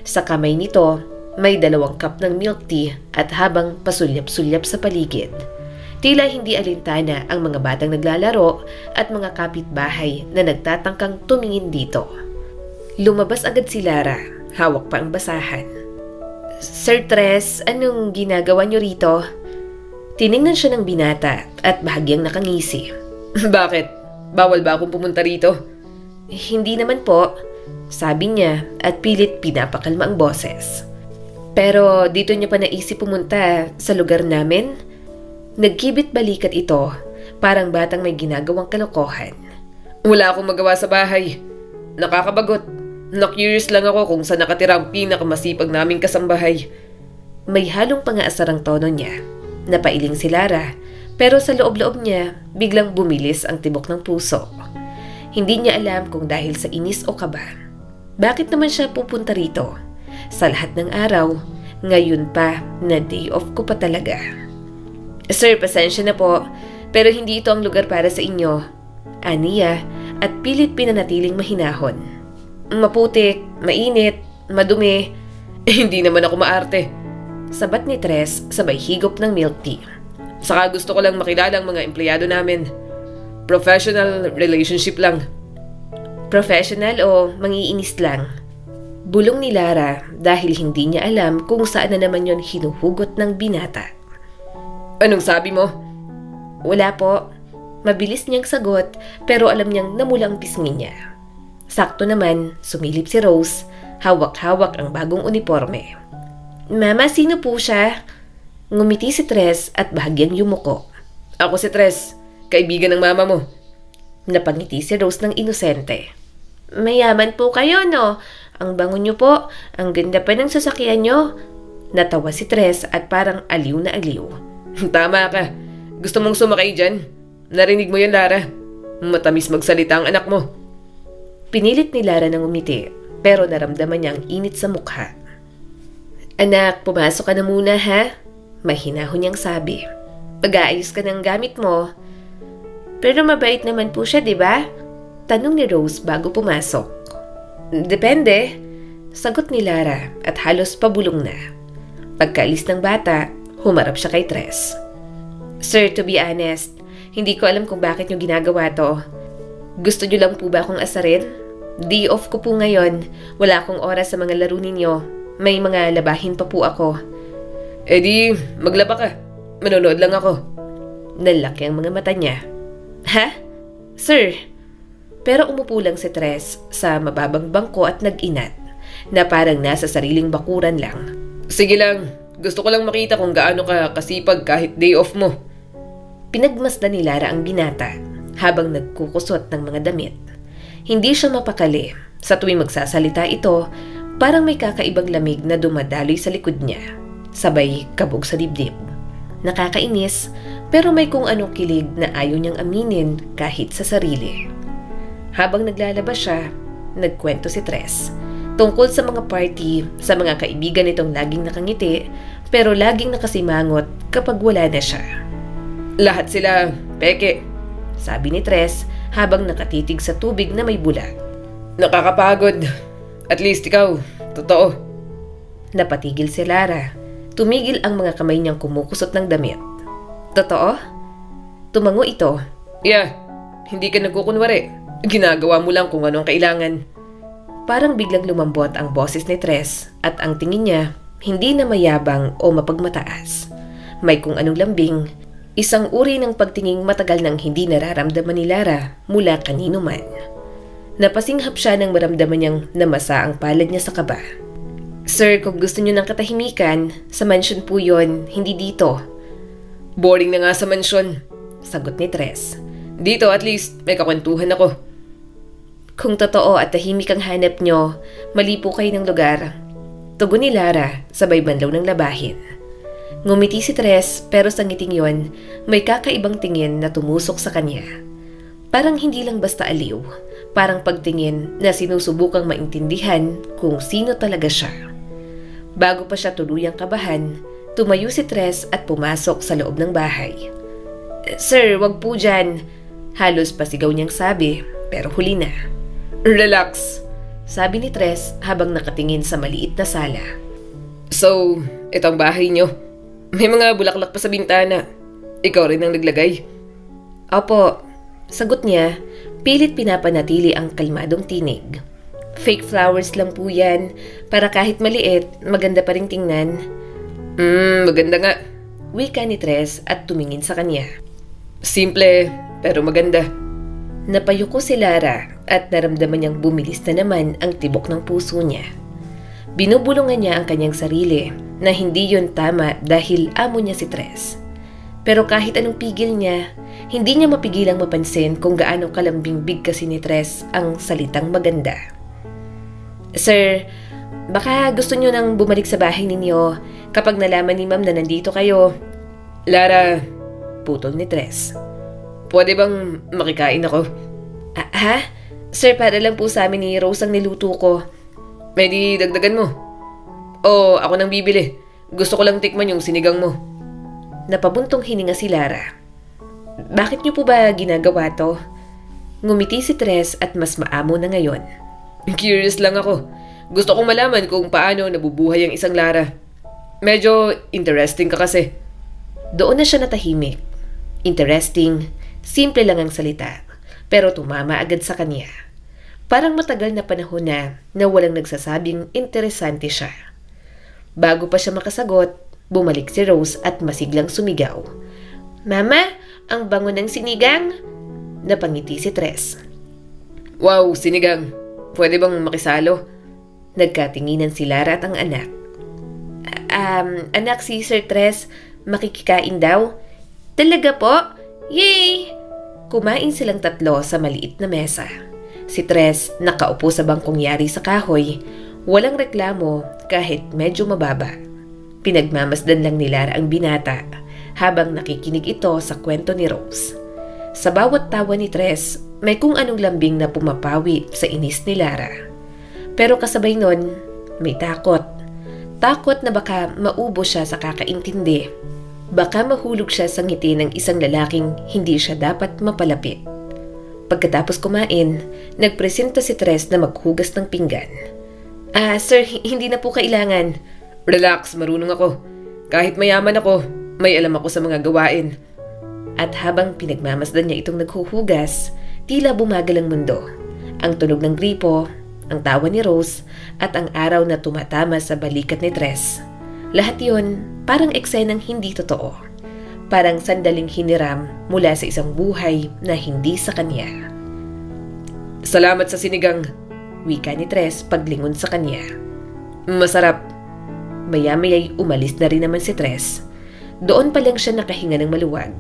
Sa kamay nito, may 2 cup ng milk tea at habang pasulyap-sulyap sa paligid. Tila hindi alintana ang mga batang naglalaro at mga kapitbahay na nagtatangkang tumingin dito. Lumabas agad si Lara, hawak pa ang basahan. Sir Tres, anong ginagawa niyo rito? Tiningnan siya ng binata at bahagyang nakangisi. Bakit? Bawal ba akong pumunta rito? Hindi naman po, sabi niya at pilit pinapakalma ang boses. Pero dito niya pa naisip pumunta sa lugar namin? Nagkibit balikat ito, parang batang may ginagawang kalokohan. Wala akong magawa sa bahay. Nakakabagot. Na-curious lang ako kung saan nakatira ang pinakamasipag naming kasambahay. May halong pangaasar ang tono niya. Napailing si Lara, pero sa loob-loob niya, biglang bumilis ang tibok ng puso. Hindi niya alam kung dahil sa inis o kaba. Bakit naman siya pupunta rito? Sa lahat ng araw, ngayon pa na day off ko pa talaga. Sir, pasensya na po, pero hindi ito ang lugar para sa inyo. Aniya at pilit pinanatiling mahinahon. Maputik, mainit, madumi. Hindi naman ako maarte. Sabat ni Tres sabay higop ng milk tea. Saka gusto ko lang makilala ang mga empleyado namin. Professional relationship lang. Professional o mangiinis lang? Bulong ni Lara dahil hindi niya alam kung saan na naman yon hinuhugot ng binata. Anong sabi mo? Wala po. Mabilis niyang sagot pero alam niyang namula ang pisngi niya. Sakto naman, sumilip si Rose, hawak-hawak ang bagong uniforme. Mama, sino po siya? Ngumiti si Tres at bahagyang yumuko. Ako si Tres, kaibigan ng mama mo. Napangiti si Rose ng inosente. Mayaman po kayo, no? Ang bango niyo po, ang ganda pa ng sasakyan niyo. Natawa si Tres at parang aliw na aliw. Tama ka. Gusto mong sumakay dyan? Narinig mo yan, Lara. Matamis magsalita ang anak mo. Pinilit ni Lara ng umiti, pero naramdaman niya ang init sa mukha. Anak, pumasok ka na muna ha? Mahinahon niyang sabi. Pag-aayos ka ng gamit mo. Pero mabait naman po siya, di ba? Tanong ni Rose bago pumasok. Depende. Sagot ni Lara at halos pabulong na. Pagkaalis ng bata, humarap siya kay Tres. Sir, to be honest, hindi ko alam kung bakit niyo ginagawa to. Gusto niyo lang po ba akong asarin? Day off ko po ngayon. Wala akong oras sa mga laro ninyo. May mga labahin pa po ako. Eh di, maglaba ka. Manonood lang ako. Nalaki ang mga mata niya. Ha? Sir? Pero umupo lang si Tres sa mababang bangko at nag-inat na parang nasa sariling bakuran lang. Sige lang. Gusto ko lang makita kung gaano ka kasipag kahit day off mo. Pinagmasdan ni Lara ang binata habang nagkukusot ng mga damit. Hindi siya mapakali. Sa tuwing magsasalita ito, parang may kakaibang lamig na dumadaloy sa likod niya. Sabay kabog sa dibdib. Nakakainis, pero may kung anong kilig na ayaw niyang aminin kahit sa sarili. Habang naglalabas siya, nagkwento si Tres tungkol sa mga party, sa mga kaibigan nitong laging nakangiti, pero laging nakasimangot kapag wala na siya. Lahat sila peke, sabi ni Tres habang nakatitig sa tubig na may bula. Nakakapagod. At least ikaw, totoo. Napatigil si Lara. Tumigil ang mga kamay niyang kumukusot ng damit. Totoo? Tumango ito. Yeah, hindi ka nagkukunwari. Ginagawa mo lang kung ano ang kailangan. Parang biglang lumambot ang boses ni Tres at ang tingin niya hindi na mayabang o mapagmataas. May kung anong lambing, isang uri ng pagtinging matagal nang hindi nararamdaman ni Lara mula kanino man. Napasinghap siya nang maramdaman niyang namasa ang palad niya sa kaba. Sir, kung gusto niyo ng katahimikan, sa mansyon po yon, hindi dito. Boring na nga sa mansyon, sagot ni Tres. Dito at least may kakwentuhan ako. Kung totoo at tahimik ang hanap niyo, mali po kayo ng lugar. Tugon ni Lara, sabay banlaw ng labahin. Ngumiti si Tres pero sa ngiting yon, may kakaibang tingin na tumusok sa kanya. Parang hindi lang basta aliw, parang pagtingin na sinusubukang maintindihan kung sino talaga siya. Bago pa siya tuluyang kabahan, tumayo si Tres at pumasok sa loob ng bahay. Sir, wag po dyan. Halos pasigaw niyang sabi, pero huli na. Relax, sabi ni Tres habang nakatingin sa maliit na sala. So, itong bahay niyo. May mga bulaklak pa sa bintana. Ikaw rin ang naglagay? Opo, sagot niya, pilit pinapanatili ang kalmadong tinig. Fake flowers lang po yan, para kahit maliit, maganda pa rin tingnan. Maganda nga. Wika ni Tres at tumingin sa kanya. Simple, pero maganda. Napayuko si Lara at naramdaman niyang bumilis na naman ang tibok ng puso niya. Binubulungan niya ang kanyang sarili na hindi yun tama dahil amo niya si Tres. Pero kahit anong pigil niya, hindi niya mapigilang mapansin kung gaano kalambing bigkasin ni Tres ang salitang maganda. Sir, baka gusto niyo nang bumalik sa bahay ninyo kapag nalaman ni Ma'am na nandito kayo. Lara, putol ni Tres. Pwede bang makikain ako? Ha? Sir, para lang po sa amin ni Rose ang niluto ko. May di dagdagan mo. O ako nang bibili. Gusto ko lang tikman yung sinigang mo. Napabuntong hininga si Lara. Bakit niyo po ba ginagawa to? Ngumiti si Tres at mas maamo na ngayon. Curious lang ako. Gusto kong malaman kung paano nabubuhay ang isang Lara. Medyo interesting ka kasi. Doon na siya natahimik. Interesting, Simple lang ang salita, pero tumama agad sa kanya. Parang matagal na panahon na walang nagsasabing interesante siya. Bago pa siya makasagot, bumalik si Rose at masiglang sumigaw. "Mama, ang bango ng sinigang!" Napangiti si Tres. Wow, sinigang. Pwede bang makisalo? Nagkatinginan si Lara at ang anak. Anak, si Sir Tres, makikikain daw." "Talaga po? Yay!" Kumain silang tatlo sa maliit na mesa. Si Tres nakaupo sa bangkong yari sa kahoy, walang reklamo kahit medyo mababa. Pinagmamasdan lang ni Lara ang binata habang nakikinig ito sa kwento ni Rose. Sa bawat tawa ni Tres, may kung anong lambing na pumapawi sa inis ni Lara. Pero kasabay nun, may takot. Takot na baka maubo siya sa kakaintindi. Baka mahulog siya sa ngiti ng isang lalaking hindi siya dapat mapalapit. Pagkatapos kumain, nagpresenta si Tres na maghugas ng pinggan. Sir, hindi na po kailangan." Relax, marunong ako. Kahit mayaman ako, may alam ako sa mga gawain. At habang pinagmamasdan niya itong naghuhugas, tila bumagal ang mundo. Ang tunog ng gripo, ang tawa ni Rose, at ang araw na tumatama sa balikat ni Tres. Lahat yun parang eksenang hindi totoo. Parang sandaling hiniram mula sa isang buhay na hindi sa kanya. Salamat sa sinigang, wika ni Tres paglingon sa kanya. Masarap. Maya-maya'y umalis na rin naman si Tres. Doon pa lang siya nakahinga ng maluwag.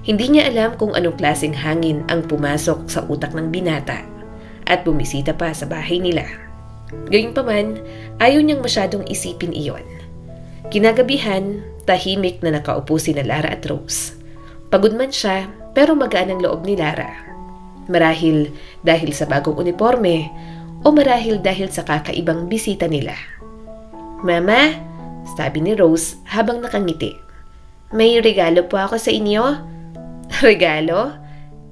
Hindi niya alam kung anong klaseng hangin ang pumasok sa utak ng binata at bumisita pa sa bahay nila. Gayunpaman, ayaw niyang masyadong isipin iyon. Kinagabihan, tahimik na nakaupo sina Lara at Rose. Pagod man siya, pero magaan ang loob ni Lara. Marahil dahil sa bagong uniforme o marahil dahil sa kakaibang bisita nila. "Mama," sabi ni Rose habang nakangiti. "May regalo po ako sa inyo." "Regalo?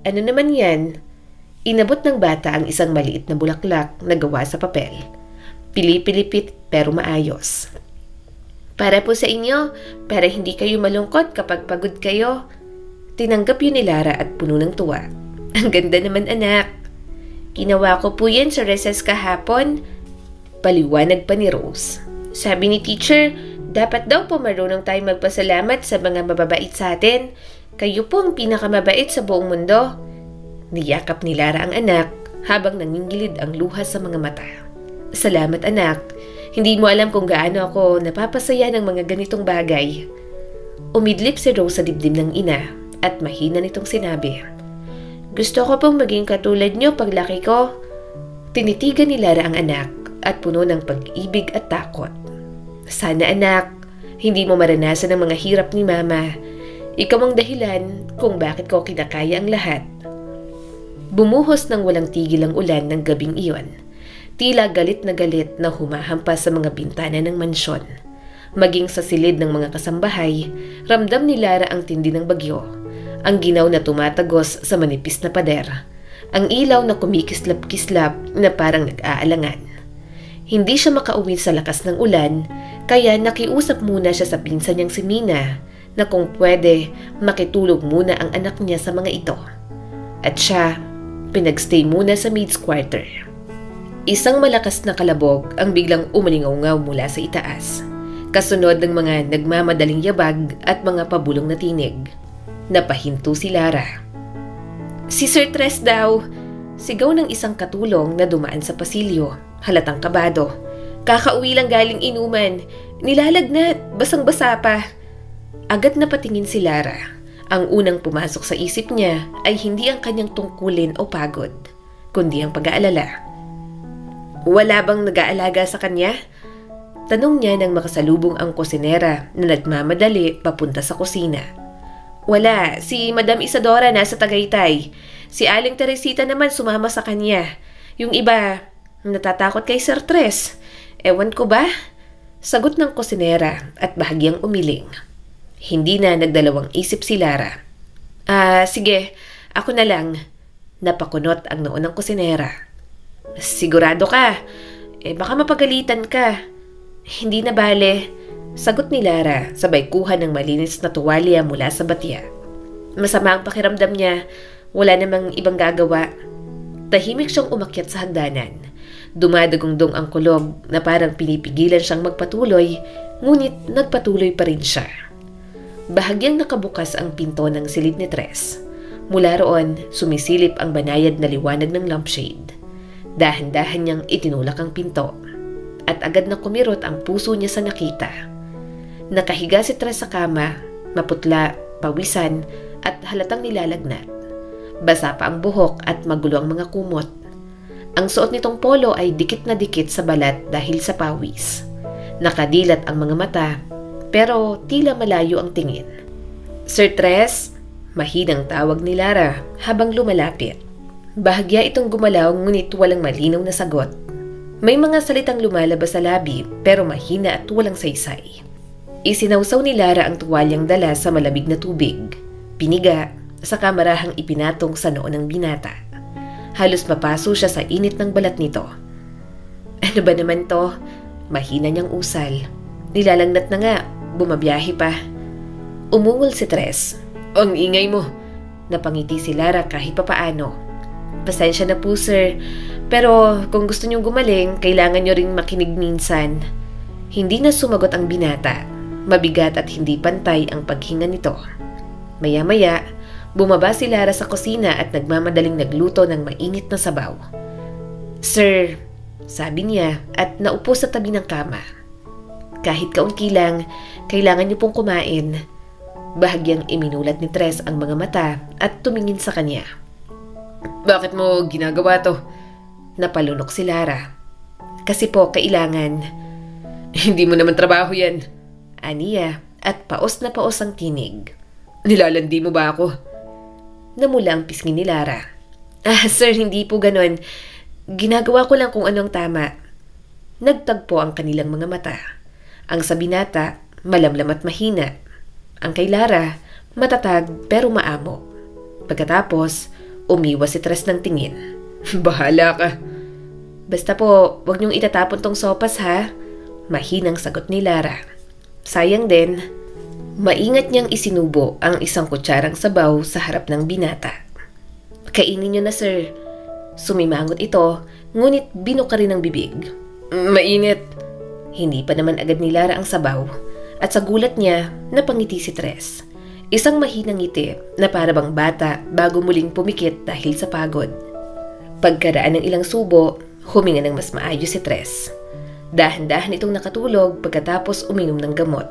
Ano naman yan?" Inabot ng bata ang isang maliit na bulaklak na gawa sa papel. Pilipilipit pero maayos. "Para po sa inyo, para hindi kayo malungkot kapag pagod kayo." Tinanggap yun ni Lara at puno ng tuwa. "Ang ganda naman, anak." "Ginawa ko po yan sa recess kahapon." Paliwanag pa ni Rose. "Sabi ni teacher, dapat daw po marunong tayo magpasalamat sa mga mababait sa atin. Kayo po ang pinakamabait sa buong mundo." Niyakap ni Lara ang anak habang nangingilid ang luha sa mga mata. "Salamat, anak. Hindi mo alam kung gaano ako napapasaya ng mga ganitong bagay." Umidlip si Rose sa dibdib ng ina at mahina nitong sinabi, "Gusto ko pong maging katulad niyo paglaki ko." Tinitigan ni Lara ang anak at puno ng pag-ibig at takot. "Sana, anak, hindi mo maranasan ang mga hirap ni Mama. Ikaw ang dahilan kung bakit ko kinakaya ang lahat." Bumuhos ng walang tigil ang ulan ng gabing iyon. Tila galit na humahampas sa mga bintana ng mansyon. Maging sa silid ng mga kasambahay, ramdam ni Lara ang tindi ng bagyo. Ang ginaw na tumatagos sa manipis na pader. Ang ilaw na kumikislap-kislap na parang nag-aalangan. Hindi siya makauwi sa lakas ng ulan, kaya nakiusap muna siya sa pinsan niyang si Mina na kung pwede, makitulog muna ang anak niya sa mga ito. At siya, pinagstay muna sa maid's quarter. Isang malakas na kalabog ang biglang umalingaw-ngaw mula sa itaas, kasunod ng mga nagmamadaling yabag at mga pabulong na tinig. Napahinto si Lara. "Si Sir Tres daw!" Sigaw ng isang katulong na dumaan sa pasilyo, halatang kabado. "Kakauwi lang galing inuman. Nilalagnat, basang-basa pa." Agad na patingin si Lara. Ang unang pumasok sa isip niya ay hindi ang kanyang tungkulin o pagod, kundi ang pag-aalala. "Wala bang nag-aalaga sa kanya?" Tanong niya nang makasalubong ang kusinera na nagmamadali papunta sa kusina. "Wala, si Madam Isadora nasa Tagaytay. Si Aling Teresita naman sumama sa kanya. Yung iba, natatakot kay Sir Tres. Ewan ko ba?" Sagot ng kusinera at bahagyang umiling. Hindi na nagdalawang isip si Lara. Sige, ako na lang." Napakunot ang noo ng kusinera. "Sigurado ka? Baka mapagalitan ka." "Hindi na bale." Sagot ni Lara sabay kuha ng malinis na tuwalya mula sa batya. Masama ang pakiramdam niya. Wala namang ibang gagawa. Tahimik siyang umakyat sa hagdanan. Dumadagundong ang kulog na parang pinipigilan siyang magpatuloy, ngunit nagpatuloy pa rin siya. Bahagyang nakabukas ang pinto ng silid ni Tres. Mula roon, sumisilip ang banayad na liwanag ng lampshade. Dahan-dahan niyang itinulak ang pinto. At agad na kumirot ang puso niya sa nakita. Nakahiga si Tres sa kama, maputla, pawisan, at halatang nilalagnat. Basa pa ang buhok at magulo ang mga kumot. Ang suot nitong polo ay dikit na dikit sa balat dahil sa pawis. Nakadilat ang mga mata, pero tila malayo ang tingin. "Sir Tres?" Mahinang tawag ni Lara habang lumalapit. Bahagya itong gumalaw ngunit walang malinaw na sagot. May mga salitang lumalabas sa labi pero mahina at walang saysay. Isinawsaw ni Lara ang tuwalyang dala sa malamig na tubig. Piniga, saka marahang ipinatong sa noo ng binata. Halos mapaso siya sa init ng balat nito. "Ano ba naman to?" Mahina niyang usal. Nilalagnat na nga, bumabiyahe pa. Umungol si Tres. "Ang ingay mo." Napangiti si Lara kahit papaano. "Pasensya na po sir, pero kung gusto niyong gumaling, kailangan niyo ring makinig minsan." Hindi na sumagot ang binata. Mabigat at hindi pantay ang paghinga nito. Maya-maya, bumaba si Lara sa kusina at nagmamadaling nagluto ng mainit na sabaw. "Sir," sabi niya at naupo sa tabi ng kama. "Kahit kaunti lang, kailangan niyo pong kumain." Bahagyang iminulat ni Tres ang mga mata at tumingin sa kanya. "Bakit mo ginagawa to?" Napalunok si Lara. "Kasi po, kailangan." "Hindi mo naman trabaho yan." Aniya at paos na paos ang tinig. "Nilalandi mo ba ako?" Namula ang pisngi ni Lara. Sir, hindi po ganon. Ginagawa ko lang kung anong tama." Nagtagpo ang kanilang mga mata. Ang sa binata, malamlam at mahina. Ang kay Lara, matatag pero maamo. Pagkatapos, umiwas si Tres ng tingin. "Bahala ka." "Basta po, wag niyong itatapon tong sopas ha." Mahinang sagot ni Lara. Sayang din. Maingat niyang isinubo ang isang kutsarang sabaw sa harap ng binata. "Kainin niyo na sir." Sumimangot ito, ngunit binuka rin ang bibig. "Mainit." Hindi pa naman agad ni Lara ang sabaw. At sa gulat niya, napangiti si Tres. Isang mahinang ngiti na parabang bata bago muling pumikit dahil sa pagod. Pagkaraan ng ilang subo, huminga ng mas maayos si Tres. Dahan-dahan itong nakatulog pagkatapos uminom ng gamot.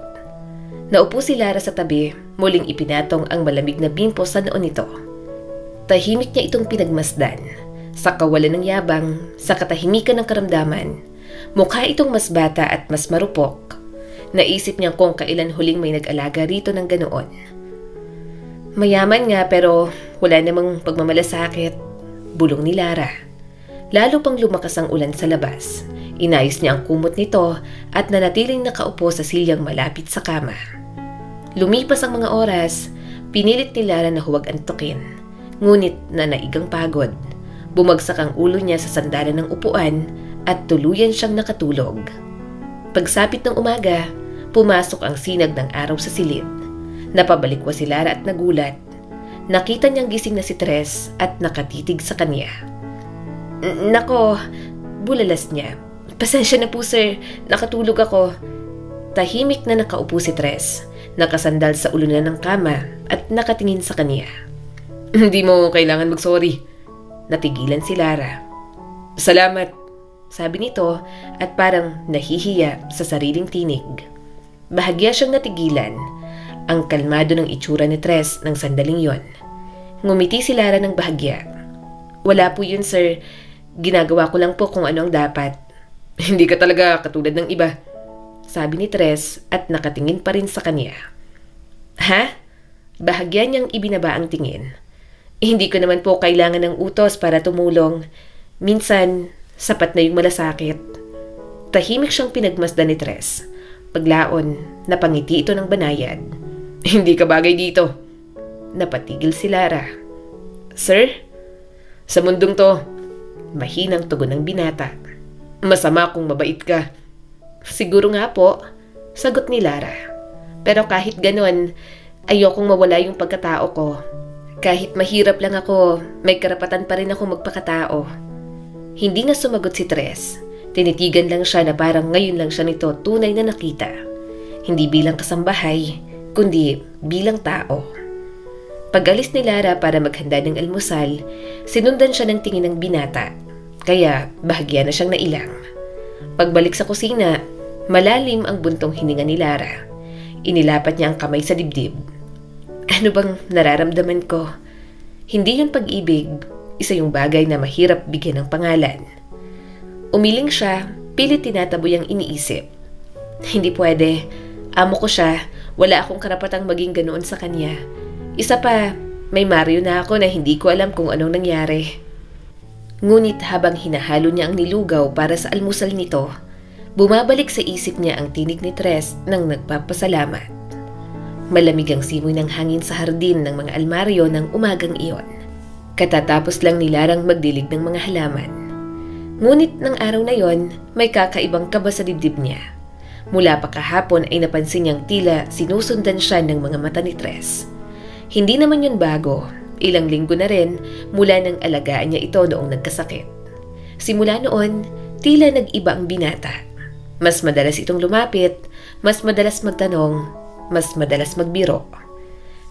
Naupo si Lara sa tabi, muling ipinatong ang malamig na bimpo sa noo nito. Tahimik niya itong pinagmasdan. Sa kawalan ng yabang, sa katahimikan ng karamdaman, mukha itong mas bata at mas marupok. Naisip niya kung kailan huling may nag-alaga rito ng ganoon. Mayaman nga pero wala namang pagmamalasakit, bulong ni Lara. Lalo pang lumakas ang ulan sa labas. Inayos niya ang kumot nito at nanatiling nakaupo sa silyang malapit sa kama. Lumipas ang mga oras, pinilit ni Lara na huwag antukin. Ngunit nanaigang pagod. Bumagsak ang ulo niya sa sandalan ng upuan at tuluyan siyang nakatulog. Pagsapit ng umaga, pumasok ang sinag ng araw sa silid. Napabalikwa si Lara at nagulat. Nakita niyang gising na si Tres at nakatitig sa kanya. "Nako," bulalas niya. "Pasensya na po sir, nakatulog ako." Tahimik na nakaupo si Tres, nakasandal sa ulunan ng kama at nakatingin sa kanya. "Hindi mo kailangan mag-sorry." Natigilan si Lara. "Salamat," sabi nito at parang nahihiya sa sariling tinig. Bahagya siyang natigilan. Ang kalmado ng itsura ni Tres ng sandaling yon. Ngumiti si Lara ng bahagya. "Wala po yun sir, ginagawa ko lang po kung ano ang dapat." "Hindi ka talaga katulad ng iba," sabi ni Tres at nakatingin pa rin sa kanya. "Ha?" Bahagya niyang ibinaba ang tingin. "Hindi ko naman po kailangan ng utos para tumulong. Minsan, sapat na yung malasakit." Tahimik siyang pinagmasdan ni Tres. Paglaon, napangiti ito ng banayad. "Hindi ka bagay dito." Napatigil si Lara. "Sir?" "Sa mundong to," mahinang tugon ng binata. "Masama kung mabait ka." "Siguro nga po," sagot ni Lara. "Pero kahit ganon, Ayokong mawala yung pagkatao ko. Kahit mahirap lang ako, may karapatan pa rin ako magpakatao. Hindi nga sumagot si Tres. Tinitigan lang siya na parang ngayon lang siya nito tunay na nakita. Hindi bilang kasambahay, kundi bilang tao. Pag-alis ni Lara para maghanda ng almusal, sinundan siya ng tingin ng binata. Kaya bahagya na siyang nailang. Pagbalik sa kusina, malalim ang buntong hininga ni Lara. Inilapat niya ang kamay sa dibdib. Ano bang nararamdaman ko? Hindi yun pag-ibig, isa yung bagay na mahirap bigyan ng pangalan. Umiling siya, pilit tinataboy ang iniisip. Hindi pwede, amo ko siya, wala akong karapatang maging ganoon sa kanya. Isa pa, may Mario na ako na hindi ko alam kung anong nangyari. Ngunit habang hinahalo niya ang nilugaw para sa almusal nito, bumabalik sa isip niya ang tinig ni Tres nang nagpapasalamat. Malamig ang simoy ng hangin sa hardin ng mga almaryo ng umagang iyon. Katatapos lang ni Larang magdilig ng mga halaman. Ngunit ng araw na yon, may kakaibang kaba sa dibdib niya. Mula pa kahapon ay napansin niyang tila sinusundan siya ng mga mata ni Tres. Hindi naman yun bago. Ilang linggo na rin mula nang alagaan niya ito noong nagkasakit. Simula noon, tila nag-iba ang binata. Mas madalas itong lumapit, mas madalas magtanong, mas madalas magbiro.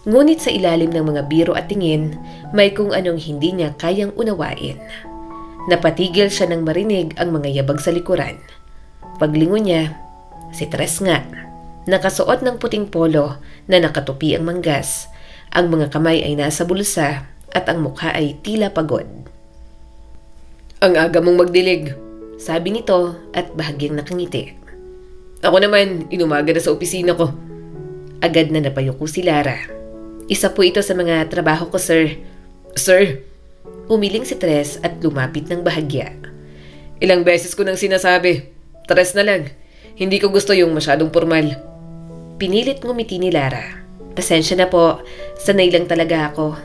Ngunit sa ilalim ng mga biro at tingin, may kung anong hindi niya kayang unawain. Napatigil siya nang marinig ang mga yabag sa likuran. Paglingon niya, si Tres nga. Nakasuot ng puting polo na nakatupi ang manggas. Ang mga kamay ay nasa bulsa at ang mukha ay tila pagod. Ang aga mong magdilig, sabi nito at bahagyang nakangiti. Ako naman, inumaga na sa opisina ko. Agad na napayuko si Lara. Isa po ito sa mga trabaho ko, sir. Sir? Umiling si Tres at lumapit ng bahagya. Ilang beses ko nang sinasabi, Tres na lang. Hindi ko gusto yung masyadong formal. Pinilit ngumiti ni Lara. Pasensya na po, sanay lang talaga ako.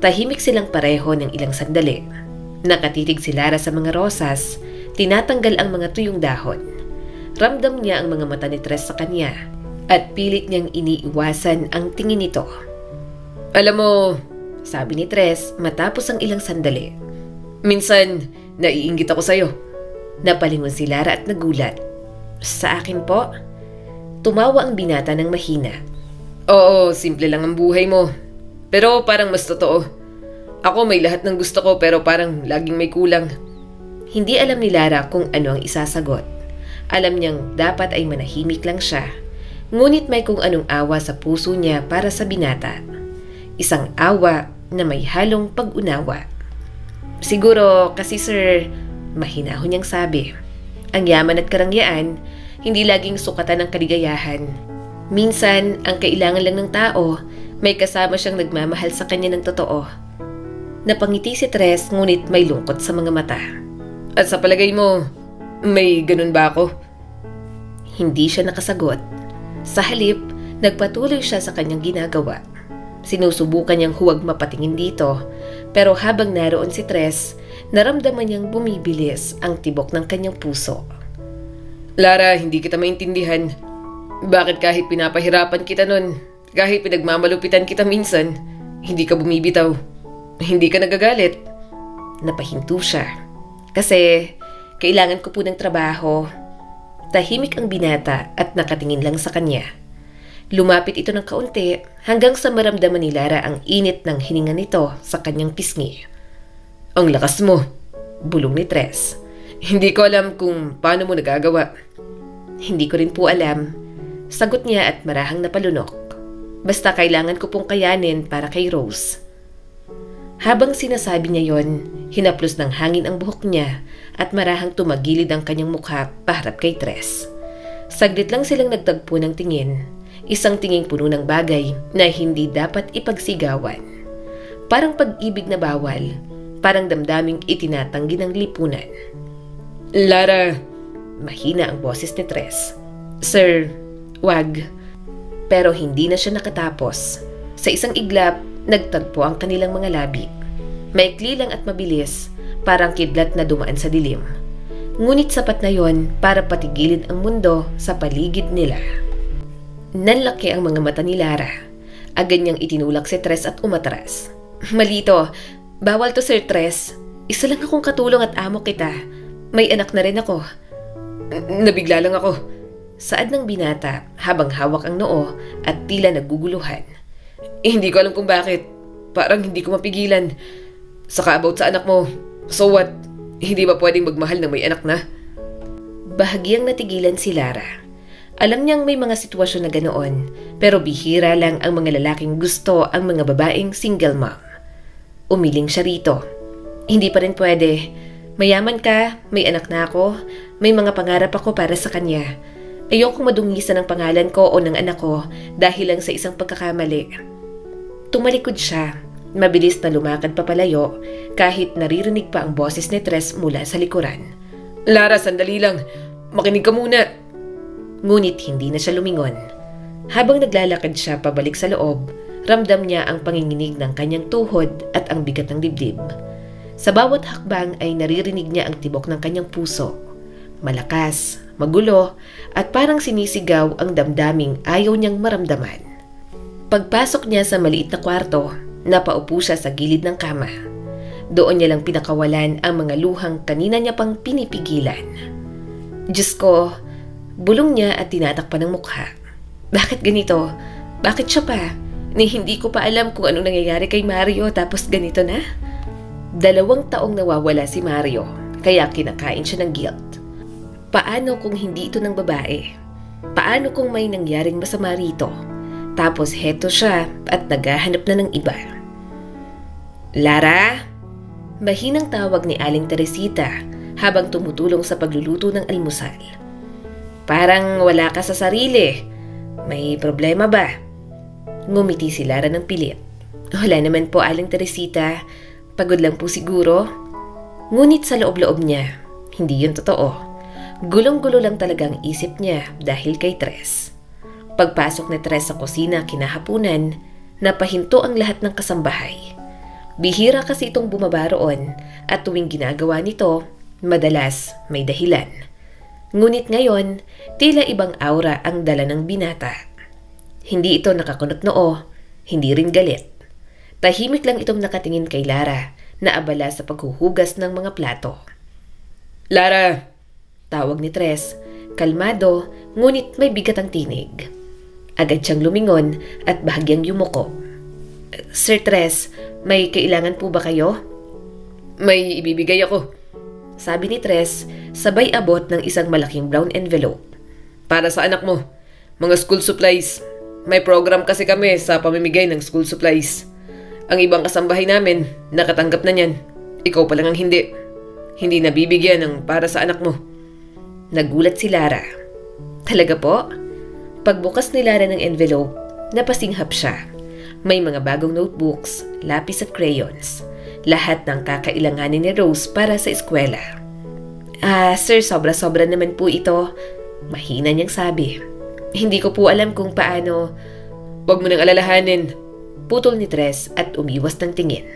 Tahimik silang pareho ng ilang sandali. Nakatitig si Lara sa mga rosas, tinatanggal ang mga tuyong dahon. Ramdam niya ang mga mata ni Tres sa kanya at pilit niyang iniiwasan ang tingin nito. Alam mo, sabi ni Tres matapos ang ilang sandali. Minsan, naiinggit ako sa'yo. Napalingon si Lara at nagulat. Sa akin po? Tumawa ang binata ng mahina. Oo, simple lang ang buhay mo. Pero parang mas totoo. Ako may lahat ng gusto ko pero parang laging may kulang. Hindi alam ni Lara kung ano ang isasagot. Alam niyang dapat ay manahimik lang siya. Ngunit may kung anong awa sa puso niya para sa binata. Isang awa na may halong pag-unawa. Siguro kasi sir, mahinahon niyang sabi. Ang yaman at karangyaan, hindi laging sukatan ng kaligayahan. Minsan, ang kailangan lang ng tao, may kasama siyang nagmamahal sa kanya ng totoo. Napangiti si Tres ngunit may lungkot sa mga mata. At sa palagay mo, may ganun ba ako? Hindi siya nakasagot. Sa halip, nagpatuloy siya sa kanyang ginagawa. Sinusubukan niyang huwag mapatingin dito, pero habang naroon si Tres, naramdaman niyang bumibilis ang tibok ng kanyang puso. Lara, hindi kita maintindihan. Bakit kahit pinapahirapan kita nun, kahit pinagmamalupitan kita minsan, hindi ka bumibitaw? Hindi ka nagagalit? Napahinto siya. Kasi kailangan ko po ng trabaho. Tahimik ang binata at nakatingin lang sa kanya. Lumapit ito ng kaunti hanggang sa maramdaman ni Lara ang init ng hininga nito sa kanyang pisngi. Ang lakas mo, bulong ni Tres. Hindi ko alam kung paano mo nagagawa. Hindi ko rin po alam. Sagot niya at marahang napalunok. Basta kailangan ko pong kayanin para kay Rose. Habang sinasabi niya yon, hinaplos ng hangin ang buhok niya at marahang tumagilid ang kanyang mukha paharap kay Tres. Saglit lang silang nagtagpo ng tingin. Isang tinging puno ng bagay na hindi dapat ipagsigawan. Parang pag-ibig na bawal, parang damdaming itinatanggi ng lipunan. Lara, mahina ang boses ni Tres. Sir, wag. Pero hindi na siya nakatapos. Sa isang iglap, nagtagpo ang kanilang mga labi. Maikli lang at mabilis, parang kidlat na dumaan sa dilim. Ngunit sapat na yon para patigilin ang mundo sa paligid nila. Nanlaki ang mga mata ni Lara. Agad niyang itinulak si Tres at umatras. Mali to. Bawal to, Sir Tres. Isa lang akong katulong at amo kita. May anak na rin ako. Nabigla lang ako. Saad ng binata habang hawak ang noo at tila naguguluhan. Hindi ko alam kung bakit. Parang hindi ko mapigilan. Saka about sa anak mo. So what? Hindi ba pwedeng magmahal ng may anak na? Bahagyang natigilan si Lara. Alam niyang may mga sitwasyon na ganoon, pero bihira lang ang mga lalaking gusto ang mga babaeng single mom. Umiling siya rito. Hindi pa rin pwede. Mayaman ka, may anak na ako, may mga pangarap ako para sa kanya. Ayokong madungisan ang pangalan ko o ng anak ko dahil lang sa isang pagkakamali. Tumalikod siya. Mabilis na lumakad papalayo kahit naririnig pa ang boses ni Tres mula sa likuran. Lara, sandali lang. Makinig ka muna. Ngunit hindi na siya lumingon. Habang naglalakad siya pabalik sa loob, ramdam niya ang panginginig ng kanyang tuhod at ang bigat ng dibdib. Sa bawat hakbang ay naririnig niya ang tibok ng kanyang puso. Malakas, magulo, at parang sinisigaw ang damdaming ayaw niyang maramdaman. Pagpasok niya sa maliit na kwarto, napaupo siya sa gilid ng kama. Doon niya lang pinakawalan ang mga luhang kanina niya pang pinipigilan. Diyos ko, bulong niya at tinatakpan ng mukha. Bakit ganito? Bakit siya pa? Hindi ko pa alam kung anong nangyayari kay Mario tapos ganito na? 2 taong nawawala si Mario, kaya kinakain siya ng guilt. Paano kung hindi ito ng babae? Paano kung may nangyaring masama rito? Tapos heto siya at naghahanap na ng iba. Lara? Mahinang tawag ni Aling Teresita habang tumutulong sa pagluluto ng almusal. Parang wala ka sa sarili. May problema ba? Ngumiti si Lara ng pilit. Wala naman po, Aling Teresita. Pagod lang po siguro. Ngunit sa loob-loob niya, hindi yun totoo. Gulong-gulo lang talagang isip niya dahil kay Tres. Pagpasok ni Tres sa kusina kinahapunan, napahinto ang lahat ng kasambahay. Bihira kasi itong bumaba roon at tuwing ginagawa nito, madalas may dahilan. Ngunit ngayon, tila ibang aura ang dala ng binata. Hindi ito nakakunot noo, hindi rin galit. Tahimik lang itong nakatingin kay Lara na abala sa paghuhugas ng mga plato. Lara! Tawag ni Tres, kalmado ngunit may bigat ang tinig. Agad siyang lumingon at bahagyang yumuko. Sir Tres, may kailangan po ba kayo? May ibibigay ako. Sabi ni Tres, sabay abot ng isang malaking brown envelope. Para sa anak mo, mga school supplies. May program kasi kami sa pamimigay ng school supplies. Ang ibang kasambahay namin, nakatanggap na niyan. Ikaw pa lang ang hindi. Hindi nabibigyan ng para sa anak mo. Nagulat si Lara. Talaga po? Pagbukas ni Lara ng envelope, napasinghap siya. May mga bagong notebooks, lapis at crayons. Lahat ng kakailanganin ni Rose para sa eskwela. Sir, sobra-sobra naman po ito. Mahina niyang sabi. Hindi ko po alam kung paano. Huwag mo nang alalahanin. Putol ni Tres at umiwas ng tingin.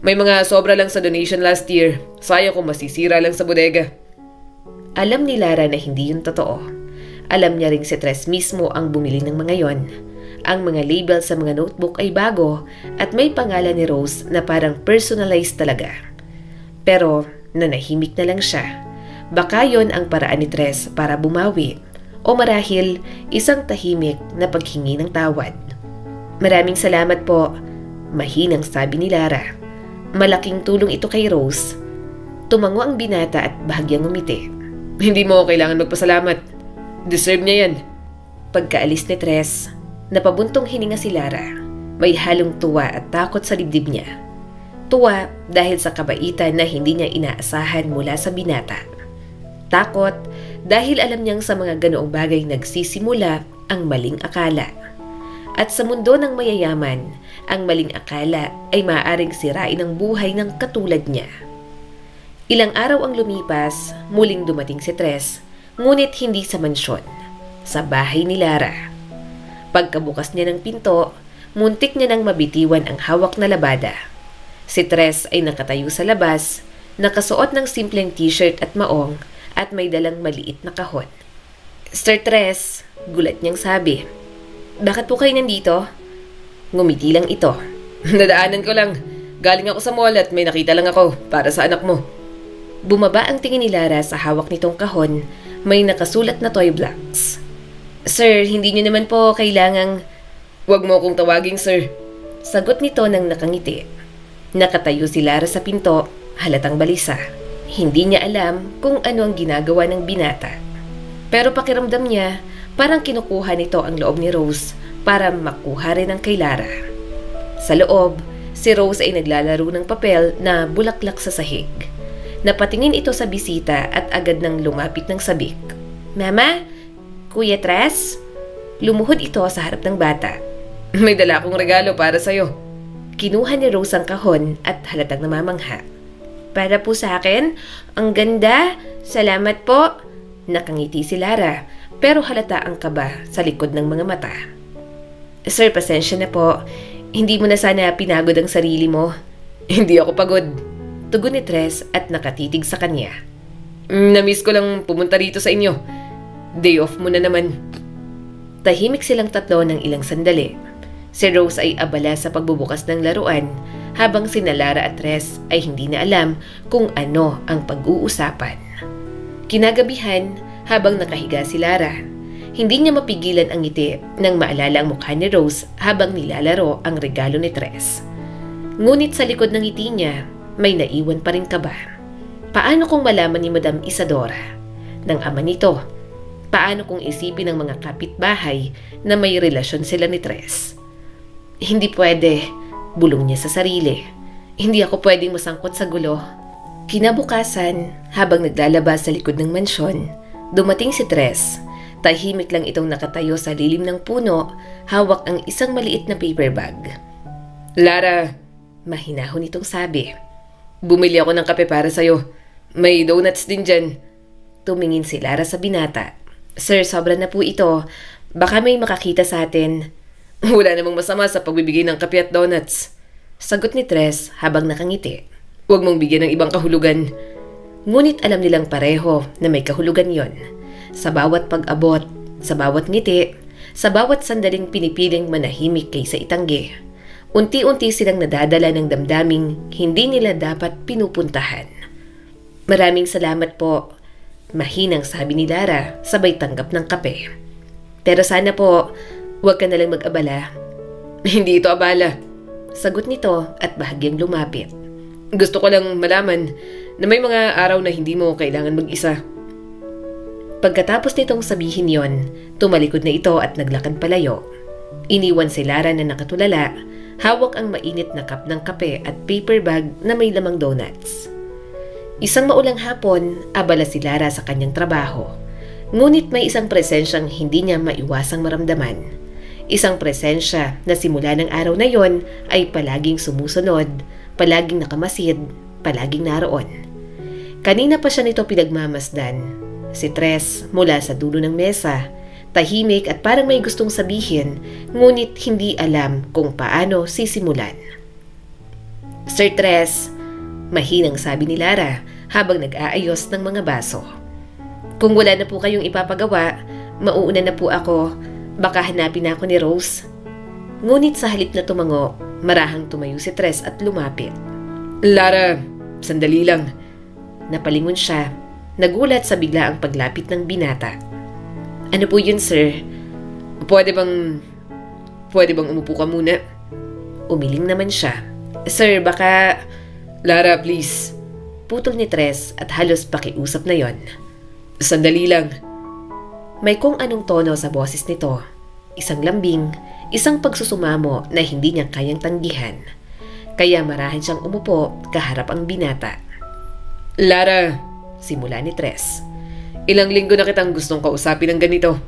May mga sobra lang sa donation last year. Sayang kung masisira lang sa bodega. Alam ni Lara na hindi yun totoo. Alam niya ring si Tres mismo ang bumili ng mga yon. Ang mga label sa mga notebook ay bago at may pangalan ni Rose na parang personalized talaga. Pero nanahimik na lang siya. Baka yon ang paraan ni Tres para bumawi o marahil isang tahimik na paghingi ng tawad. Maraming salamat po, mahinang sabi ni Lara. Malaking tulong ito kay Rose. Tumango ang binata at bahagyang umiti. Hindi mo kailangan magpasalamat. Deserve niya yan. Pagkaalis ni Tres, napabuntong hininga si Lara. May halong tuwa at takot sa dibdib niya. Tuwa dahil sa kabaitan na hindi niya inaasahan mula sa binata. Takot dahil alam niyang sa mga ganoong bagay nagsisimula ang maling akala. At sa mundo ng mayayaman, ang maling akala ay maaaring sirain ang buhay ng katulad niya. Ilang araw ang lumipas, muling dumating si Tres, ngunit hindi sa mansyon, sa bahay ni Lara. Pagkabukas niya ng pinto, muntik niya nang mabitiwan ang hawak na labada. Si Tres ay nakatayo sa labas, nakasuot ng simpleng t-shirt at maong at may dalang maliit na kahon. Sir Tres, gulat niyang sabi. Bakit po kayo nandito? Ngumiti lang ito. Nadaanan ko lang. Galing ako sa mall at may nakita lang ako para sa anak mo. Bumaba ang tingin ni Lara sa hawak nitong kahon. May nakasulat na toy blocks. Sir, hindi niyo naman po kailangang... Huwag mo akong tawaging sir. Sagot nito nang nakangiti. Nakatayo si Lara sa pinto, halatang balisa. Hindi niya alam kung ano ang ginagawa ng binata. Pero pakiramdam niya, parang kinukuha nito ang loob ni Rose para makuha rin ang kay Lara. Sa loob, si Rose ay naglalaro ng papel na bulaklak sa sahig. Napatingin ito sa bisita at agad nang lumapit ng sabik. Mama? Kuya Tres? Lumuhod ito sa harap ng bata. May dala akong regalo para sa'yo. Kinuha ni Rose ang kahon at halatang namamangha. Para po sa akin? Ang ganda! Salamat po! Nakangiti si Lara, pero halata ang kaba sa likod ng mga mata. Sir, pasensya na po. Hindi mo na sana pinagod ang sarili mo. Hindi ako pagod. Tugon ni Tres at nakatitig sa kanya. Na-miss ko lang pumunta rito sa inyo. Day off mo na naman. Tahimik silang tatlo ng ilang sandali. Si Rose ay abala sa pagbubukas ng laruan, habang sina Lara at Tres ay hindi na alam kung ano ang pag-uusapan. Kinagabihan, habang nakahiga si Lara, hindi niya mapigilan ang ngiti nang maalala ang mukha ni Rose habang nilalaro ang regalo ni Tres. Ngunit sa likod ng ngiti niya, may naiwan pa rin kaba. Paano kung malaman ni Madam Isadora, ng ama nito? Paano kung isipin ng mga kapitbahay na may relasyon sila ni Tres? Hindi pwede, bulong niya sa sarili. Hindi ako pwedeng masangkot sa gulo. Kinabukasan, habang naglalabas sa likod ng mansyon, dumating si Tres. Tahimik lang itong nakatayo sa lilim ng puno, hawak ang isang maliit na paper bag. Lara, mahinahon itong sabi. Bumili ako ng kape para sa'yo. May donuts din dyan. Tumingin si Lara sa binata. Sir, sobra na po ito. Baka may makakita sa atin. Wala namang masama sa pagbibigay ng kape at donuts. Sagot ni Tres habang nakangiti. Huwag mong bigyan ng ibang kahulugan. Ngunit alam nilang pareho na may kahulugan yon. Sa bawat pag-abot, sa bawat ngiti, sa bawat sandaling pinipiling manahimik kaysa itanggi. Unti-unti silang nadadala ng damdaming hindi nila dapat pinupuntahan. Maraming salamat po. Mahinang sabi ni Lara sabay tanggap ng kape. Pero sana po, huwag ka nalang mag-abala. Hindi ito abala. Sagot nito at bahagyang lumapit. Gusto ko lang malaman na may mga araw na hindi mo kailangan mag-isa. Pagkatapos nitong sabihin yon, tumalikod na ito at naglakad palayo. Iniwan si Lara na nakatulala, hawak ang mainit na cup ng kape at paper bag na may lamang donuts. Isang maulang hapon, abala si Lara sa kanyang trabaho. Ngunit may isang presensyang hindi niya maiwasang maramdaman. Isang presensya na simula ng araw na yon ay palaging sumusunod, palaging nakamasid, palaging naroon. Kanina pa siya nito pinagmamasdan. Si Tres mula sa dulo ng mesa, tahimik at parang may gustong sabihin, ngunit hindi alam kung paano sisimulan. Sir Tres, mahinang sabi ni Lara habang nag-aayos ng mga baso. Kung wala na po kayong ipapagawa, mauuna na po ako. Baka hanapin na ako ni Rose. Ngunit sa halip na tumango, marahang tumayo si Tres at lumapit. Lara, sandali lang. Napalingon siya. Nagulat sa biglaang paglapit ng binata. Ano po yun, sir? Pwede bang umupo ka muna? Umiling naman siya. Sir, baka... Lara, please. Putol ni Tres at halos pakiusap na yon. Sandali lang. May kung anong tono sa boses nito. Isang lambing, isang pagsusumamo na hindi niya kayang tanggihan. Kaya marahan siyang umupo kaharap ang binata. Lara, simula ni Tres. Ilang linggo na kitang gustong kausapin ng ganito.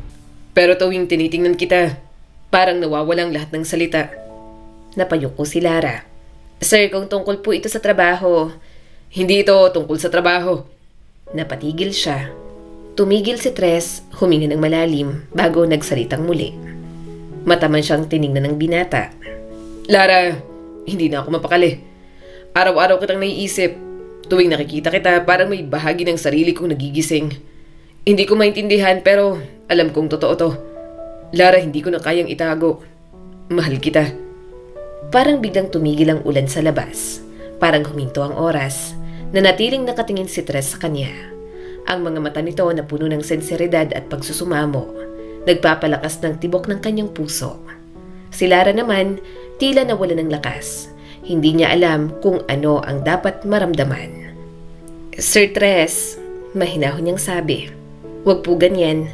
Pero tuwing tinitingnan kita, parang nawawalang lahat ng salita. Napayuko si Lara. Sir, kung tungkol po ito sa trabaho. Hindi ito tungkol sa trabaho. Napatigil siya. Tumigil si Tres, huminga ng malalim bago nagsalitang muli. Mataman siyang tiningnan ng binata. Lara, hindi na ako mapakali. Araw-araw kitang naiisip. Tuwing nakikita kita, parang may bahagi ng sarili kong nagigising. Hindi ko maintindihan pero alam kong totoo to. Lara, hindi ko na kayang itago. Mahal kita. Parang biglang tumigil ang ulan sa labas. Parang huminto ang oras. Nanatiling nakatingin si Tres sa kanya. Ang mga mata nito na puno ng senseridad at pagsusumamo. Nagpapalakas ng tibok ng kanyang puso. Si Lara naman, tila nawala ng lakas. Hindi niya alam kung ano ang dapat maramdaman. Sir Tres, mahinahon niyang sabi. Huwag po ganyan.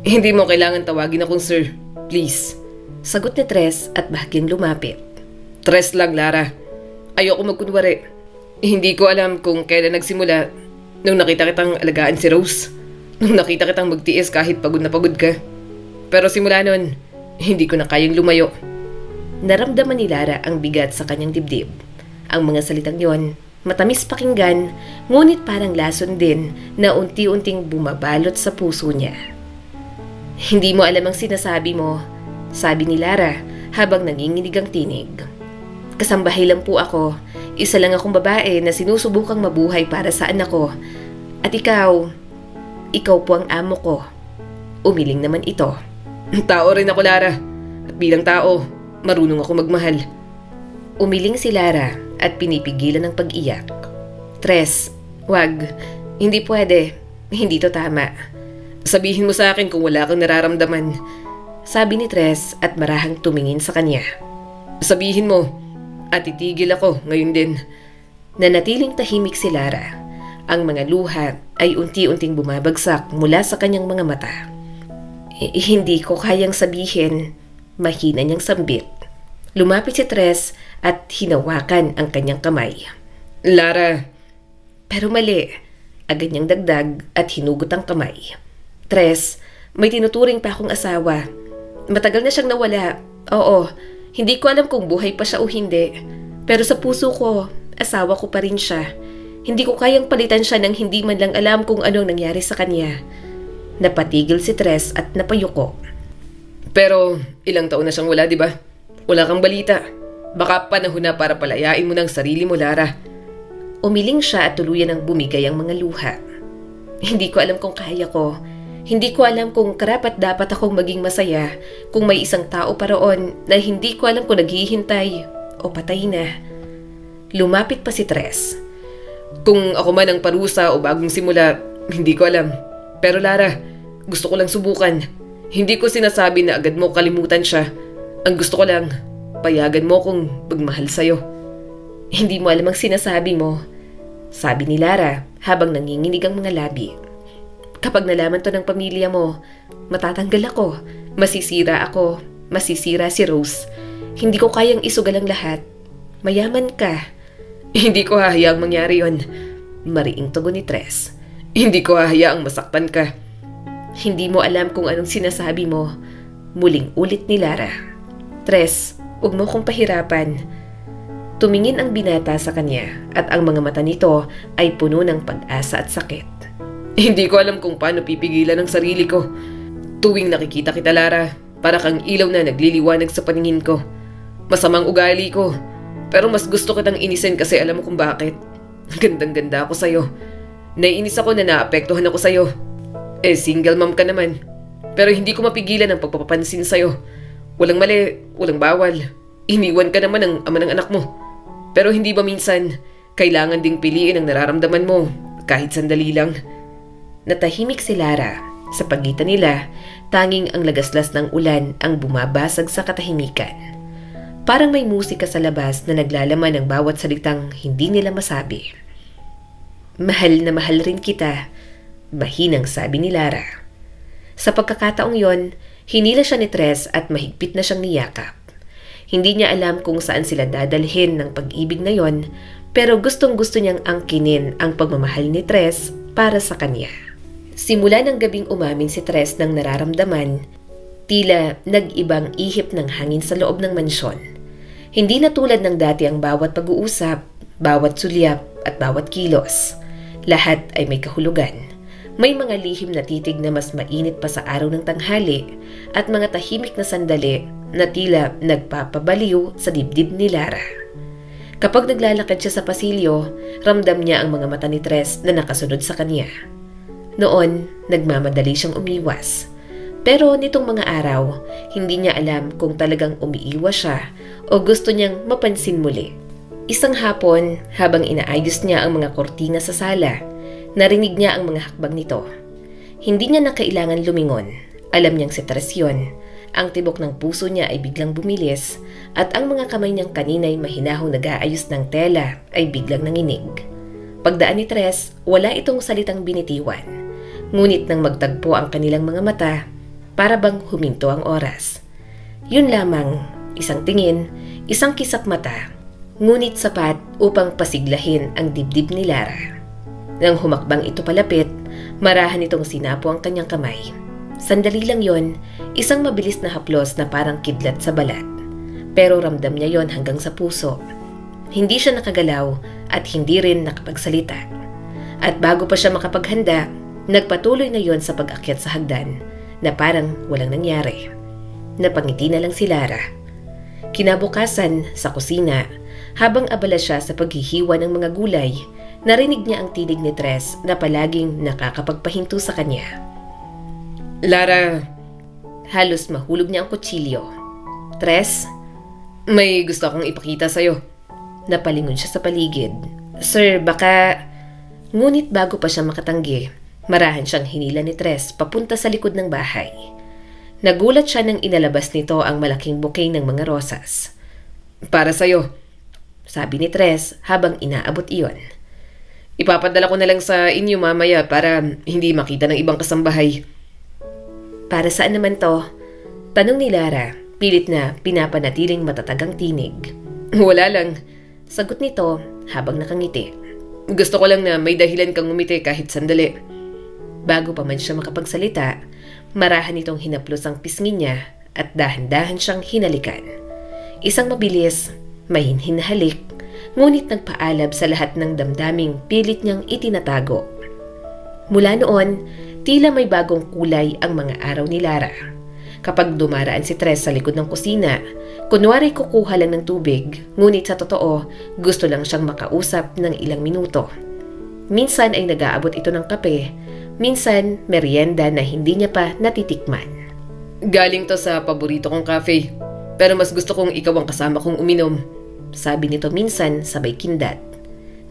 Hindi mo kailangan tawagin akong sir. Please. Sagot ni Tres at bahagyang lumapit. Tres lang, Lara. Ayoko magkunwari. Hindi ko alam kung kailan nagsimula nung nakita kitang alagaan si Rose. Nung nakita kitang magtiis kahit pagod na pagod ka. Pero simula nun, hindi ko na kayang lumayo. Naramdaman ni Lara ang bigat sa kanyang dibdib. Ang mga salitang yon, matamis pakinggan, ngunit parang lason din na unti-unting bumabalot sa puso niya. Hindi mo alam ang sinasabi mo, sabi ni Lara habang nanginginig ang tinig. Kasambahay lang po ako, isa lang akong babae na sinusubukang mabuhay para sa anak ko. At ikaw po ang amo ko. Umiling naman ito. Tao rin ako, Lara. At bilang tao, marunong ako magmahal. Umiling si Lara at pinipigilan ng pag-iyak. Tres, wag. Hindi pwede. Hindi to tama. Sabihin mo sa akin kung wala kang nararamdaman. Sabi ni Tres at marahang tumingin sa kanya. Sabihin mo at titigil ako ngayon din. Nanatiling tahimik si Lara. Ang mga luha ay unti-unting bumabagsak mula sa kanyang mga mata. Hindi ko kayang sabihin, mahina niyang sambit. Lumapit si Tres at hinawakan ang kanyang kamay. Lara. Pero mali. Agad niyang dagdag at hinugot ang kamay. Tres, may tinuturing pa akong asawa. Matagal na siyang nawala. Oo, hindi ko alam kung buhay pa siya o hindi. Pero sa puso ko, asawa ko pa rin siya. Hindi ko kayang palitan siya nang hindi man lang alam kung anong nangyari sa kanya. Napatigil si Tres at napayuko. Pero ilang taon na siyang wala, di ba? Wala kang balita. Baka panahon na para palayain mo ng sarili mo, Lara. Umiling siya at tuluyan ng bumigay ang mga luha. Hindi ko alam kung kaya ko. Hindi ko alam kung karapat-dapat akong maging masaya kung may isang tao pa roon na hindi ko alam kung naghihintay o patay na. Lumapit pa si Tres. Kung ako man ang parusa o bagong simula, hindi ko alam. Pero Lara, gusto ko lang subukan. Hindi ko sinasabi na agad mo kalimutan siya. Ang gusto ko lang, payagan mo kong magmahal sa'yo. Hindi mo alam ang sinasabi mo, sabi ni Lara habang nanginginig ang mga labi. Kapag nalaman to ng pamilya mo, matatanggal ako, masisira ako, masisira si Rose. Hindi ko kayang isugal ang lahat. Mayaman ka. Hindi ko hahayaang mangyari yon. Mariing tugon ni Tres. Hindi ko hahayaang masaktan ka. Hindi mo alam kung anong sinasabi mo. Muling ulit ni Lara. Tres, huwag mo kong pahirapan. Tumingin ang binata sa kanya at ang mga mata nito ay puno ng pag-asa at sakit. Hindi ko alam kung paano pipigilan ang sarili ko. Tuwing nakikita kita, Lara, para kang ilaw na nagliliwanag sa paningin ko. Masamang ugali ko, pero mas gusto kitang inisin kasi alam mo kung bakit. Gandang-ganda ako sa'yo. Naiinis ako na naapektuhan ako sa'yo. Single mom ka naman. Pero hindi ko mapigilan ang pagpapapansin sa'yo. Walang mali, walang bawal. Iniwan ka naman ng ama ng anak mo. Pero hindi ba minsan, kailangan ding piliin ang nararamdaman mo, kahit sandali lang? Natahimik si Lara. Sa pagitan nila, tanging ang lagaslas ng ulan ang bumabasag sa katahimikan. Parang may musika sa labas na naglalaman ng bawat salitang hindi nila masabi. Mahal na mahal rin kita, mahinang sabi ni Lara. Sa pagkakataong yon, hinila siya ni Tres at mahigpit na siyang niyakap. Hindi niya alam kung saan sila dadalhin ng pag-ibig na yon, pero gustong-gusto niyang angkinin ang pagmamahal ni Tres para sa kanya. Simula ng gabing umamin si Tres ng nararamdaman, tila nag-ibang ihip ng hangin sa loob ng mansyon. Hindi na tulad ng dati ang bawat pag-uusap, bawat sulyap at bawat kilos. Lahat ay may kahulugan. May mga lihim na titig na mas mainit pa sa araw ng tanghali at mga tahimik na sandali na tila nagpapabaliw sa dibdib ni Lara. Kapag naglalakad siya sa pasilyo, ramdam niya ang mga mata ni Tres na nakasunod sa kanya. Noon, nagmamadali siyang umiwas. Pero nitong mga araw, hindi niya alam kung talagang umiiwas siya o gusto niyang mapansin muli. Isang hapon, habang inaayos niya ang mga kortina sa sala, narinig niya ang mga hakbang nito. Hindi niya na kailangan lumingon. Alam niyang si Tres yun. Ang tibok ng puso niya ay biglang bumilis at ang mga kamay niyang kanina'y mahinahong nag-aayos ng tela ay biglang nanginig. Pagdaan ni Tres, wala itong salitang binitiwan. Ngunit nang magtagpo ang kanilang mga mata, para bang huminto ang oras. Yun lamang, isang tingin, isang kisap mata, ngunit sapat upang pasiglahin ang dibdib ni Lara. Nang humakbang ito palapit, marahan itong sinapo ang kanyang kamay. Sandali lang yon, isang mabilis na haplos na parang kidlat sa balat. Pero ramdam niya yon hanggang sa puso. Hindi siya nakagalaw at hindi rin nakapagsalita. At bago pa siya makapaghanda, nagpatuloy na yon sa pag-akyat sa hagdan na parang walang nangyari. Napangiti na lang si Lara. Kinabukasan, sa kusina, habang abala siya sa paghihiwa ng mga gulay, narinig niya ang tinig ni Tres na palaging nakakapagpahinto sa kanya. Lara, Halos mahulog niya ang kutsilyo. Tres, may gusto akong ipakita sa'yo. napalingon siya sa paligid. Sir, baka... Ngunit bago pa siya makatanggi, marahan siyang hinila ni Tres papunta sa likod ng bahay. Nagulat siya nang inalabas nito ang malaking bouquet ng mga rosas. Para sa'yo, sabi ni Tres habang inaabot iyon. Ipapadala ko na lang sa inyo mamaya para hindi makita ng ibang kasambahay. Para saan naman to? Tanong ni Lara, pilit na pinapanatiling matatagang tinig. Wala lang. Sagot nito habang nakangiti. Gusto ko lang na may dahilan kang umiti kahit sandali. Bago pa man siya makapagsalita, marahan itong hinaplos ang pisngi niya at dahan-dahan siyang hinalikan. Isang mabilis, mahinhin na halik, ngunit nagpaalab sa lahat ng damdaming pilit niyang itinatago. Mula noon, tila may bagong kulay ang mga araw ni Lara. Kapag dumaraan si Tres sa likod ng kusina, kunwari kukuha lang ng tubig, ngunit sa totoo, gusto lang siyang makausap ng ilang minuto. Minsan ay nag-aabot ito ng kape, minsan merienda na hindi niya pa natitikman. Galing to sa paborito kong cafe, pero mas gusto kong ikaw ang kasama kong uminom. Sabi nito minsan sabay kindat.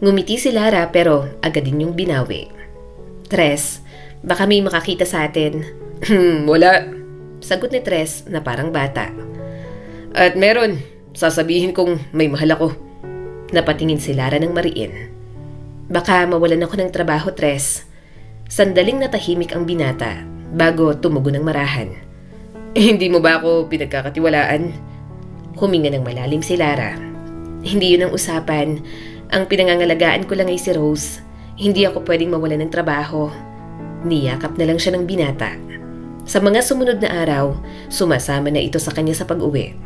Ngumiti si Lara pero agad din yung binawi. Tres, baka may makakita sa atin. Wala. Sagot ni Tres na parang bata. At meron, sasabihin kong may mahal ako. Napatingin si Lara ng mariin. Baka mawalan ako ng trabaho, Tres. Sandaling natahimik ang binata bago tumugon ng marahan. Hindi mo ba ako pinagkakatiwalaan? Huminga ng malalim si Lara. Hindi yun ang usapan. Ang pinangangalagaan ko lang ay si Rose. Hindi ako pwedeng mawalan ng trabaho. Niyakap na lang siya ng binata. Sa mga sumunod na araw, sumasama na ito sa kanya sa pag-uwi.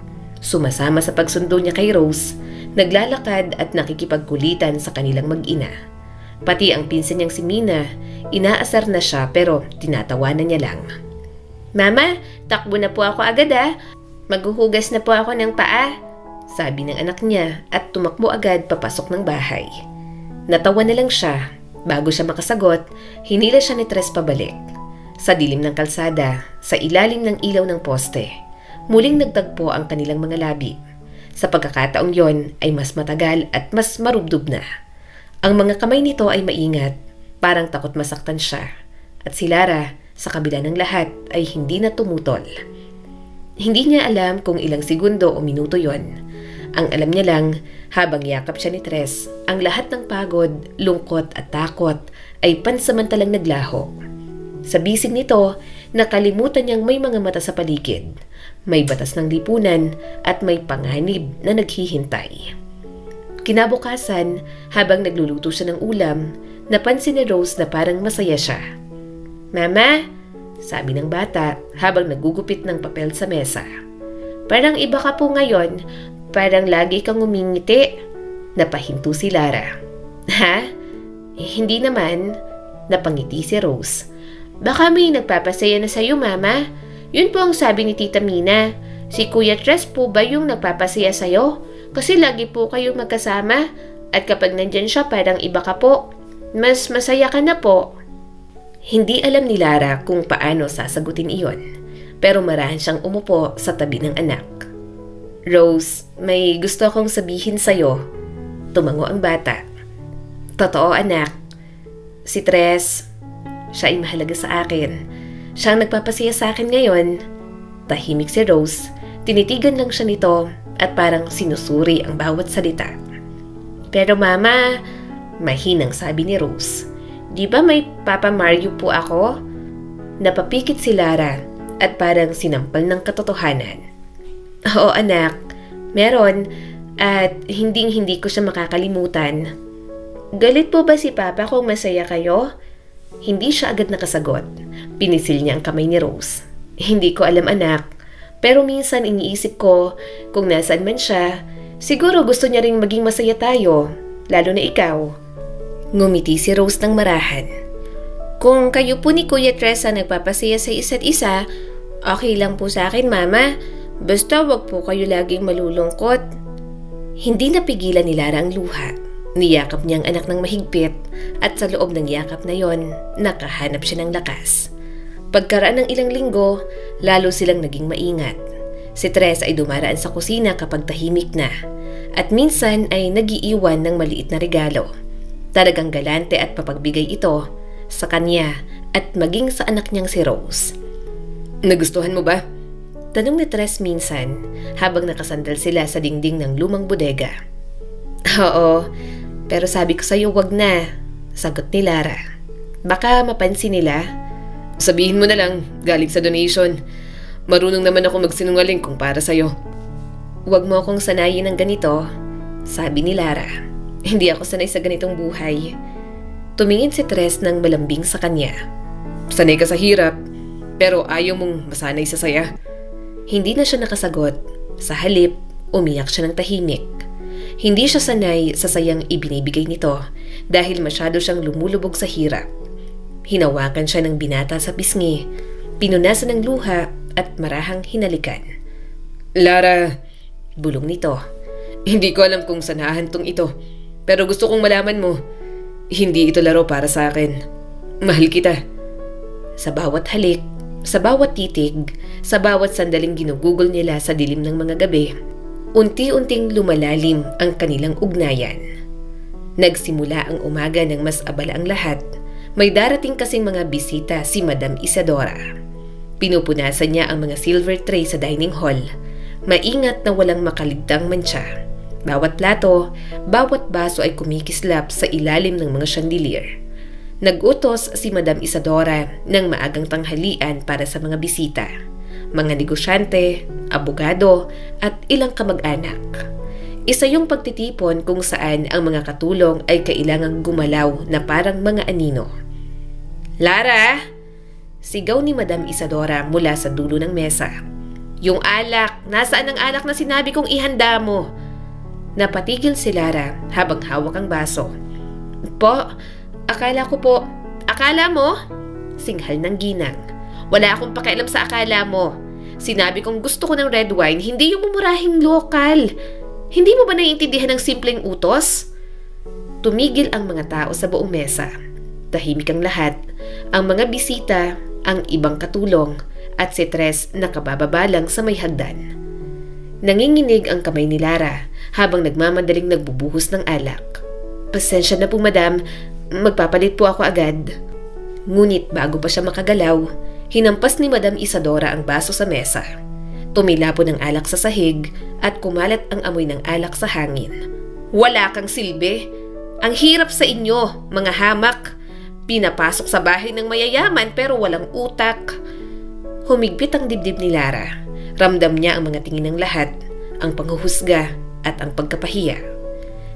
Sumasama sa pagsundo niya kay Rose, naglalakad at nakikipagkulitan sa kanilang mag-ina. Pati ang pinsan niyang si Mina, inaasar na siya pero tinatawanan niya lang. Mama, takbo na po ako agad Maghuhugas na po ako ng paa, sabi ng anak niya at tumakbo agad papasok ng bahay. Natawa na lang siya. Bago siya makasagot, hinila siya ni Tres pabalik. Sa dilim ng kalsada, sa ilalim ng ilaw ng poste, muling nagtagpo ang kanilang mga labi. Sa pagkakataong yon ay mas matagal at mas marubdob na. Ang mga kamay nito ay maingat, parang takot masaktan siya. At si Lara, sa kabila ng lahat, ay hindi na tumutol. Hindi niya alam kung ilang segundo o minuto yon. Ang alam niya lang, habang yakap siya ni Tres, ang lahat ng pagod, lungkot at takot ay pansamantalang naglaho. Sa bisig nito, nakalimutan niyang may mga mata sa paligid, may batas ng lipunan at may panganib na naghihintay. Kinabukasan, habang nagluluto siya ng ulam, napansin ni Rose na parang masaya siya. Mama, sabi ng bata habang nagugupit ng papel sa mesa. Parang iba ka po ngayon, parang lagi kang umingiti. Napahinto si Lara. Ha? Hindi naman. Napangiti si Rose. Baka may nagpapasaya na sa'yo, Mama. Yun po ang sabi ni Tita Mina. Si Kuya Tres po ba yung nagpapasaya sa'yo? Kasi lagi po kayong magkasama. At kapag nandyan siya, parang iba ka po. Mas masaya ka na po. Hindi alam ni Lara kung paano sasagutin iyon. pero marahan siyang umupo sa tabi ng anak. Rose, may gusto akong sabihin sa'yo. Tumango ang bata. Totoo anak. Si Tres, siya ay mahalaga sa akin. Siya ang nagpapasaya sa akin ngayon. Tahimik si Rose. Tinitigan lang siya nito at parang sinusuri ang bawat salita. Pero mama, mahinang sabi ni Rose. Di ba may Papa Mario po ako? Napapikit si Lara at parang sinampal ng katotohanan. Oo anak, meron at hindi ko siya makakalimutan. Galit po ba si Papa kung masaya kayo? Hindi siya agad nakasagot. Pinisil niya ang kamay ni Rose. Hindi ko alam anak, pero minsan iniisip ko kung nasaan man siya, siguro gusto niya ring maging masaya tayo, lalo na ikaw. Ngumiti si Rose ng marahan. Kung kayo po ni Kuya Tresa nagpapasaya sa isa't isa, okay lang po sa akin mama. Basta wag po kayo laging malulungkot. Hindi napigilan ni Lara ang luha. Niyakap niya ang anak ng mahigpit at sa loob ng yakap na yon, nakahanap siya ng lakas. Pagkaraan ng ilang linggo, lalo silang naging maingat. Si Tres ay dumaraan sa kusina kapag tahimik na at minsan ay nagiiwan ng maliit na regalo. Talagang galante at papagbigay ito sa kanya at maging sa anak niyang si Rose. Nagustuhan mo ba? Tanong ni Tres minsan habang nakasandal sila sa dingding ng lumang bodega. Oo, pero sabi ko sa'yo wag na, sagot ni Lara. Baka mapansin nila. Sabihin mo na lang, galing sa donation. Marunong naman ako magsinungaling kung para sa'yo. Wag mo akong sanayin ng ganito, sabi ni Lara. Hindi ako sanay sa ganitong buhay. Tumingin si Tres ng malambing sa kanya. Sanay ka sa hirap, pero ayaw mong masanay sa saya. Hindi na siya nakasagot. Sa halip, umiyak siya ng tahimik. Hindi siya sanay sa sayang ibinibigay nito dahil masyado siyang lumulubog sa hirap. Hinawakan siya ng binata sa pisngi, pinunasan ng luha at marahang hinalikan. Lara, bulong nito. Hindi ko alam kung saan hahantong ito, pero gusto kong malaman mo, hindi ito laro para sa akin. Mahal kita. Sa bawat halik, sa bawat titig, sa bawat sandaling ginugugol nila sa dilim ng mga gabi, unti-unting lumalalim ang kanilang ugnayan. Nagsimula ang umaga ng mas abala ang lahat. May darating kasing mga bisita si Madam Isadora. Pinupunasan niya ang mga silver tray sa dining hall. Maingat na walang makaligtang mantsa. Bawat plato, bawat baso ay kumikislap sa ilalim ng mga chandelier. Nag-utos si Madam Isadora ng maagang tanghalian para sa mga bisita, mga negosyante, abogado at ilang kamag-anak. Isa yung pagtitipon kung saan ang mga katulong ay kailangang gumalaw na parang mga anino. Lara! Sigaw ni Madam Isadora mula sa dulo ng mesa. Yung alak! Nasaan ang alak na sinabi kong ihanda mo? Napatigil si Lara habang hawak ang baso. Po, akala ko po. Akala mo? Singhal ng ginang. Wala akong pakialam sa akala mo. Sinabi kong gusto ko ng red wine, hindi yung mumurahing lokal. Hindi mo ba naiintindihan ng simpleng utos? Tumigil ang mga tao sa buong mesa. Tahimik ang lahat. Ang mga bisita, ang ibang katulong, at si Tres nakabababa lang sa may hagdan. Nanginginig ang kamay ni Lara habang nagmamadaling nagbubuhos ng alak. Pasensya na po madam, magpapalit po ako agad. Ngunit bago pa siya makagalaw, hinampas ni Madam Isadora ang baso sa mesa. Tumila po ng alak sa sahig at kumalat ang amoy ng alak sa hangin. Wala kang silbi. Ang hirap sa inyo, mga hamak. Pinapasok sa bahay ng mayayaman pero walang utak. Humigpit ang dibdib ni Lara. Ramdam niya ang mga tingin ng lahat, ang panghuhusga at ang pagkapahiya.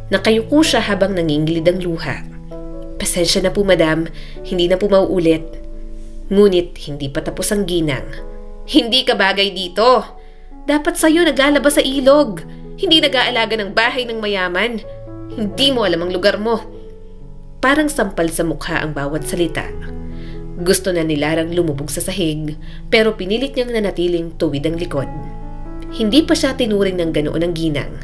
Nakayuko siya habang nangingilid ang luha. Pasensya na po madam, hindi na po mauulit. Ngunit hindi pa tapos ang ginang. Hindi ka bagay dito. Dapat sa'yo naglalaba sa ilog. Hindi nag-aalaga ng bahay ng mayaman. Hindi mo alam ang lugar mo. Parang sampal sa mukha ang bawat salita. Gusto na ni Larang lumubog sa sahig, pero pinilit niyang nanatiling tuwid ang likod. Hindi pa siya tinuring ng ganoon ng ginang.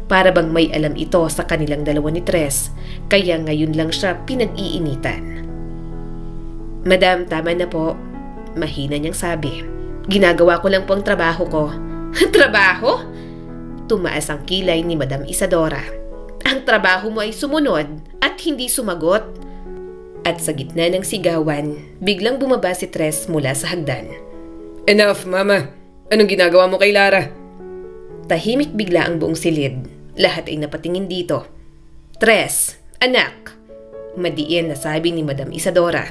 Para bang may alam ito sa kanilang dalawa ni Tres, kaya ngayon lang siya pinag-iinitan. Madam, tama na po. Mahina niyang sabi. Ginagawa ko lang po ang trabaho ko. Trabaho? Tumaas ang kilay ni Madam Isadora. Ang trabaho mo ay sumunod at hindi sumagot. At sa gitna ng sigawan, biglang bumaba si Tres mula sa hagdan. Enough, Mama. Anong ginagawa mo kay Lara? Tahimik bigla ang buong silid. Lahat ay napatingin dito. Tres, anak, madiin na sabi ni Madam Isadora.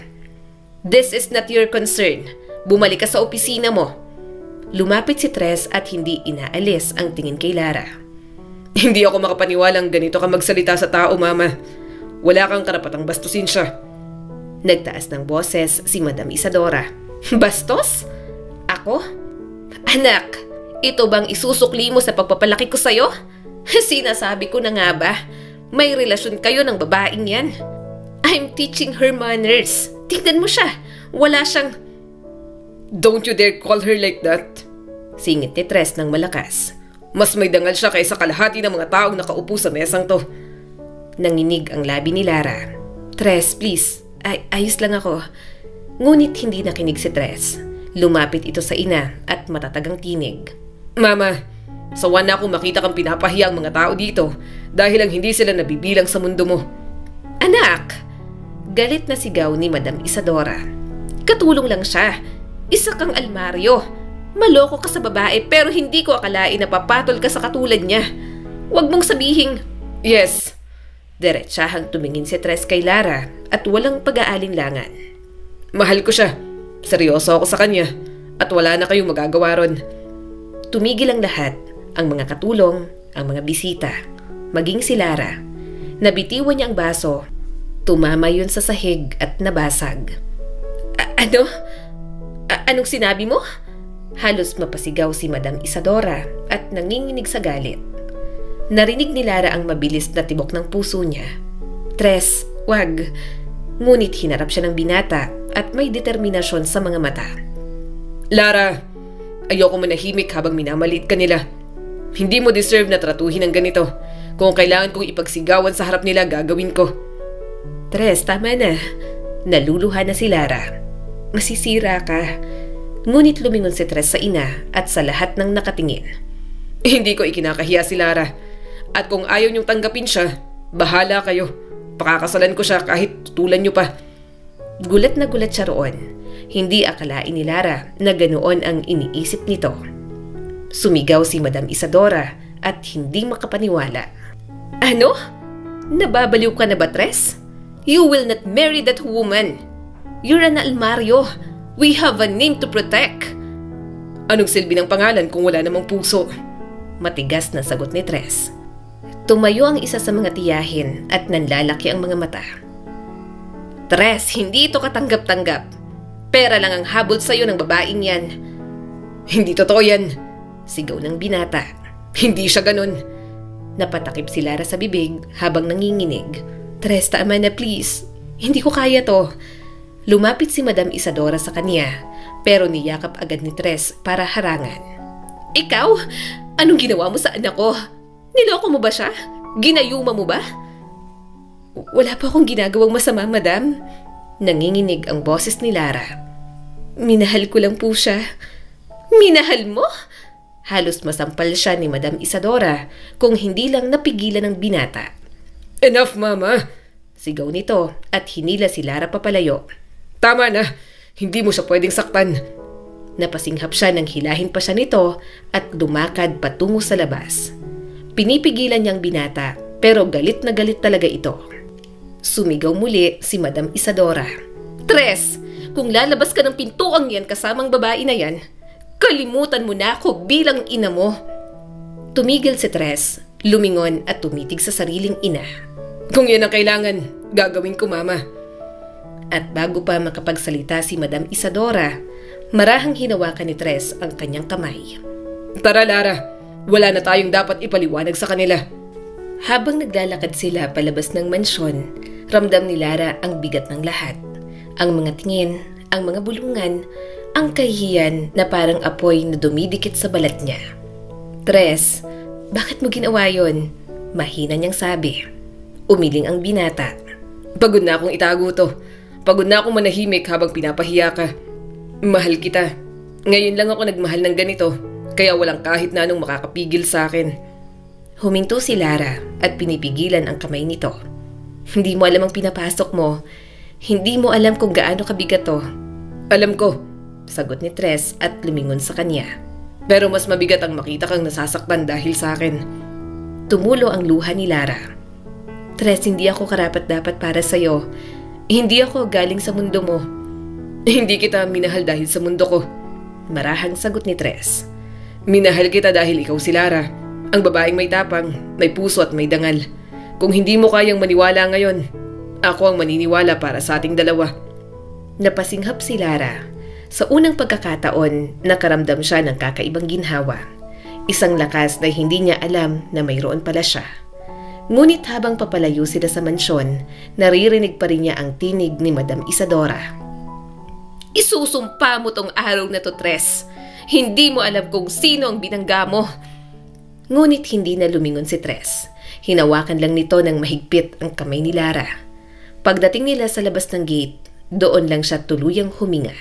This is not your concern. Bumalik ka sa opisina mo. Lumapit si Tres at hindi inaalis ang tingin kay Lara. Hindi ako makapaniwalang ganito ka magsalita sa tao, Mama. Wala kang karapatang bastusin siya. Nagtaas ng boses si Madam Isadora. Bastos? Ako? Anak, ito bang isusukli mo sa pagpapalaki ko sa'yo? Sinasabi ko na nga ba, may relasyon kayo ng babaeng yan. I'm teaching her manners. Tingnan mo siya. Wala siyang... Don't you dare call her like that. Singit ni Tres ng malakas. Mas may dangal siya kaysa kalahati ng mga taong nakaupo sa mesang to. Nanginig ang labi ni Lara. Tres, please. Ayos lang ako. Ngunit hindi nakinig si Tres. Lumapit ito sa ina at matatagang tinig. Mama, sawa na akong makita kang pinapahiya ang mga tao dito dahil lang hindi sila nabibilang sa mundo mo. Anak! Galit na sigaw ni Madam Isadora. Katulong lang siya. Isa kang almaryo. Maloko ka sa babae pero hindi ko akalain na papatol ka sa katulad niya. Huwag mong sabihing... Yes. Diretsahang tumingin si Tres kay Lara at walang pag-aalinlangan. Mahal ko siya. Seryoso ako sa kanya at wala na kayong magagawa ron. Tumigil ang lahat, ang mga katulong, ang mga bisita, maging si Lara. Nabitiwan niya ang baso. Tumama yun sa sahig at nabasag. Ano? Anong sinabi mo? Halos mapasigaw si Madam Isadora at nanginginig sa galit. Narinig ni Lara ang mabilis na tibok ng puso niya. Tres, wag. Ngunit hinarap siya ng binata at may determinasyon sa mga mata. Lara, ayoko manahimik habang minamalit ka nila. Hindi mo deserve na tratuhin ng ganito. Kung kailangan kong ipagsigawan sa harap nila, gagawin ko. Tres, tama na. Naluluha na si Lara. Masisira ka. Ngunit lumingon si Tres sa ina at sa lahat ng nakatingin. Hindi ko ikinakahiya si Lara. At kung ayaw niyong tanggapin siya, bahala kayo. Pakakasalan ko siya kahit tutulan niyo pa. Gulat na gulat siya roon. Hindi akalain ni Lara na ganoon ang iniisip nito. Sumigaw si Madam Isadora at hindi makapaniwala. Ano? Nababaliw ka na ba, Tres? You will not marry that woman. You're an almaryo. We have a name to protect. Anong silbi ng pangalan kung wala namang puso? Matigas na sagot ni Tres. Tumayo ang isa sa mga tiyahin at nanlalaki ang mga mata. Tres, hindi ito katanggap-tanggap. Pera lang ang habol sa'yo ng babaeng yan. Hindi totoo yan. Sigaw ng binata. Hindi siya ganun. Napatakip si Lara sa bibig habang nanginginig. Tres, tama na please. Hindi ko kaya to. Lumapit si Madam Isadora sa kanya, pero niyakap agad ni Tres para harangan. Ikaw? Anong ginawa mo sa anak ko? Niloko mo ba siya? Ginayuma mo ba? Wala pa akong ginagawang masama, Madam. Nanginginig ang boses ni Lara. Minahal ko lang po siya. Minahal mo? Halos masampal siya ni Madam Isadora kung hindi lang napigilan ng binata. Enough, Mama! Sigaw nito at hinila si Lara papalayo. Tama na! Hindi mo siya pwedeng saktan. Napasinghap siya nang hilahin pa siya nito at lumakad patungo sa labas. Pinipigilan niyang binata pero galit na galit talaga ito. Sumigaw muli si Madam Isadora. Tres, kung lalabas ka ng pintuang yan kasamang babae na yan, kalimutan mo na ako bilang ina mo. Tumigil si Tres, lumingon at tumitig sa sariling ina. Kung yan ang kailangan, gagawin ko, Mama. At bago pa makapagsalita si Madam Isadora, marahang hinawakan ni Tres ang kanyang kamay. Tara, Lara. Wala na tayong dapat ipaliwanag sa kanila. Habang naglalakad sila palabas ng mansyon, ramdam ni Lara ang bigat ng lahat. Ang mga tingin, ang mga bulungan, ang kahihiyan na parang apoy na dumidikit sa balat niya. Tres, bakit mo ginawa yun? Mahina niyang sabi. Umiling ang binata. Pagod na akong itago to. Pagod na akong manahimik habang pinapahiya ka. Mahal kita. Ngayon lang ako nagmahal ng ganito, kaya walang kahit na anong makakapigil sa akin. Huminto si Lara at pinipigilan ang kamay nito. Hindi mo alam ang pinapasok mo. Hindi mo alam kung gaano kabigat to. Alam ko, sagot ni Tres at lumingon sa kanya. Pero mas mabigat ang makita kang nasasaktan dahil sa akin. Tumulo ang luha ni Lara. Tres, hindi ako karapat-dapat para sa'yo. Hindi ako galing sa mundo mo. Hindi kita minahal dahil sa mundo ko. Marahang sagot ni Tres. Minahal kita dahil ikaw si Lara. Ang babaeng may tapang, may puso at may dangal. Kung hindi mo kayang maniwala ngayon, ako ang maniniwala para sa ating dalawa. Napasinghap si Lara. Sa unang pagkakataon, nakaramdam siya ng kakaibang ginhawa. Isang lakas na hindi niya alam na mayroon pala siya. Ngunit habang papalayo sila sa mansyon, naririnig pa rin niya ang tinig ni Madam Isadora. Isusumpa mo tong araw na to, Tres. Hindi mo alam kung sino ang binangga mo. Ngunit hindi na lumingon si Tres. Hinawakan lang nito ng mahigpit ang kamay ni Lara. Pagdating nila sa labas ng gate, doon lang siya tuluyang huminga.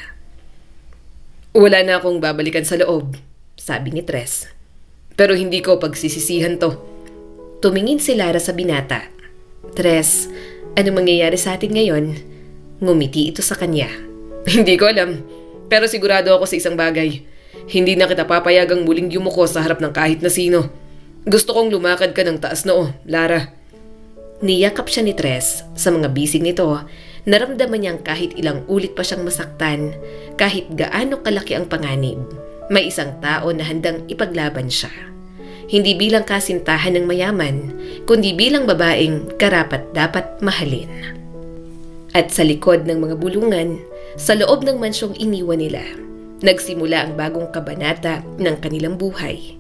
Wala na akong babalikan sa loob, sabi ni Tres. Pero hindi ko pagsisisihan to. Tumingin si Lara sa binata. Tres, ano mangyayari sa atin ngayon? Ngumiti ito sa kanya. Hindi ko alam, pero sigurado ako sa isang bagay. Hindi na kita papayagang muling yumuko sa harap ng kahit na sino. Gusto kong lumakad ka ng taas noo, Lara. Niyakap siya ni Tres. Sa mga bisig nito, naramdaman niyang kahit ilang ulit pa siyang masaktan, kahit gaano kalaki ang panganib, may isang tao na handang ipaglaban siya. Hindi bilang kasintahan ng mayaman, kundi bilang babaeng karapat-dapat mahalin. At sa likod ng mga bulungan, sa loob ng mansyong iniwan nila, nagsimula ang bagong kabanata ng kanilang buhay.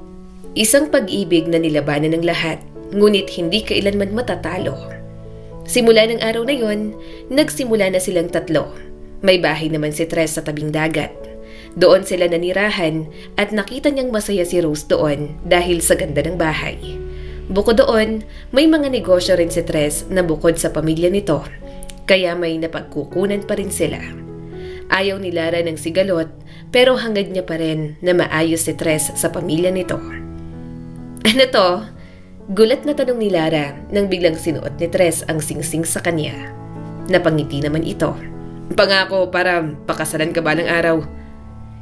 Isang pag-ibig na nilabanan ng lahat, ngunit hindi kailanman matatalo. Simula ng araw na yon, nagsimula na silang tatlo. May bahay naman si Tres sa tabing dagat. Doon sila nanirahan at nakita niyang masaya si Rose doon dahil sa ganda ng bahay. Bukod doon, may mga negosyo rin si Tres na bukod sa pamilya nito, kaya may napagkukunan pa rin sila. Ayaw ni Lara ng sigalot, pero hangad niya pa rin na maayos si Tres sa pamilya nito. Ano to? Gulat na tanong ni Lara nang biglang sinuot ni Tres ang singsing sa kanya. Napangiti naman ito. Pangako para pakasalan ka balang araw.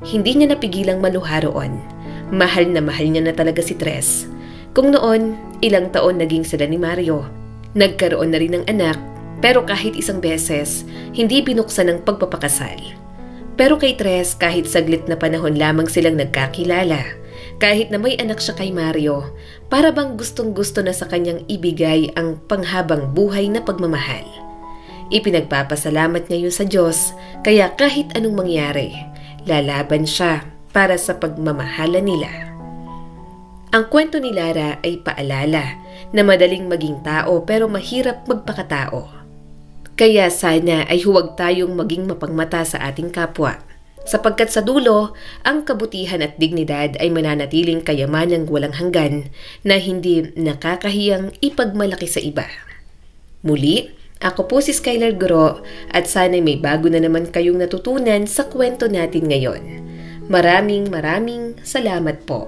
Hindi niya napigilang maluha roon. Mahal na na talaga si Tres. Kung noon, ilang taon naging sila ni Mario. Nagkaroon na rin ng anak, pero kahit isang beses, hindi binuksan ang pagpapakasal. Pero kay Tres, kahit saglit na panahon lamang silang nagkakilala, kahit na may anak siya kay Mario, para bang gustong-gusto na sa kanyang ibigay ang panghabang buhay na pagmamahal. Ipinagpapasalamat niya yun sa Diyos, kaya kahit anong mangyari, lalaban siya para sa pagmamahala nila. Ang kwento ni Lara ay paalala na madaling maging tao pero mahirap magpakatao. Kaya sana ay huwag tayong maging mapangmata sa ating kapwa, sapagkat sa dulo, ang kabutihan at dignidad ay mananatiling kayamanang walang hanggan na hindi nakakahiyang ipagmalaki sa iba. Muli, ako po si Skylar Guro at sana'y may bago na naman kayong natutunan sa kwento natin ngayon. Maraming salamat po.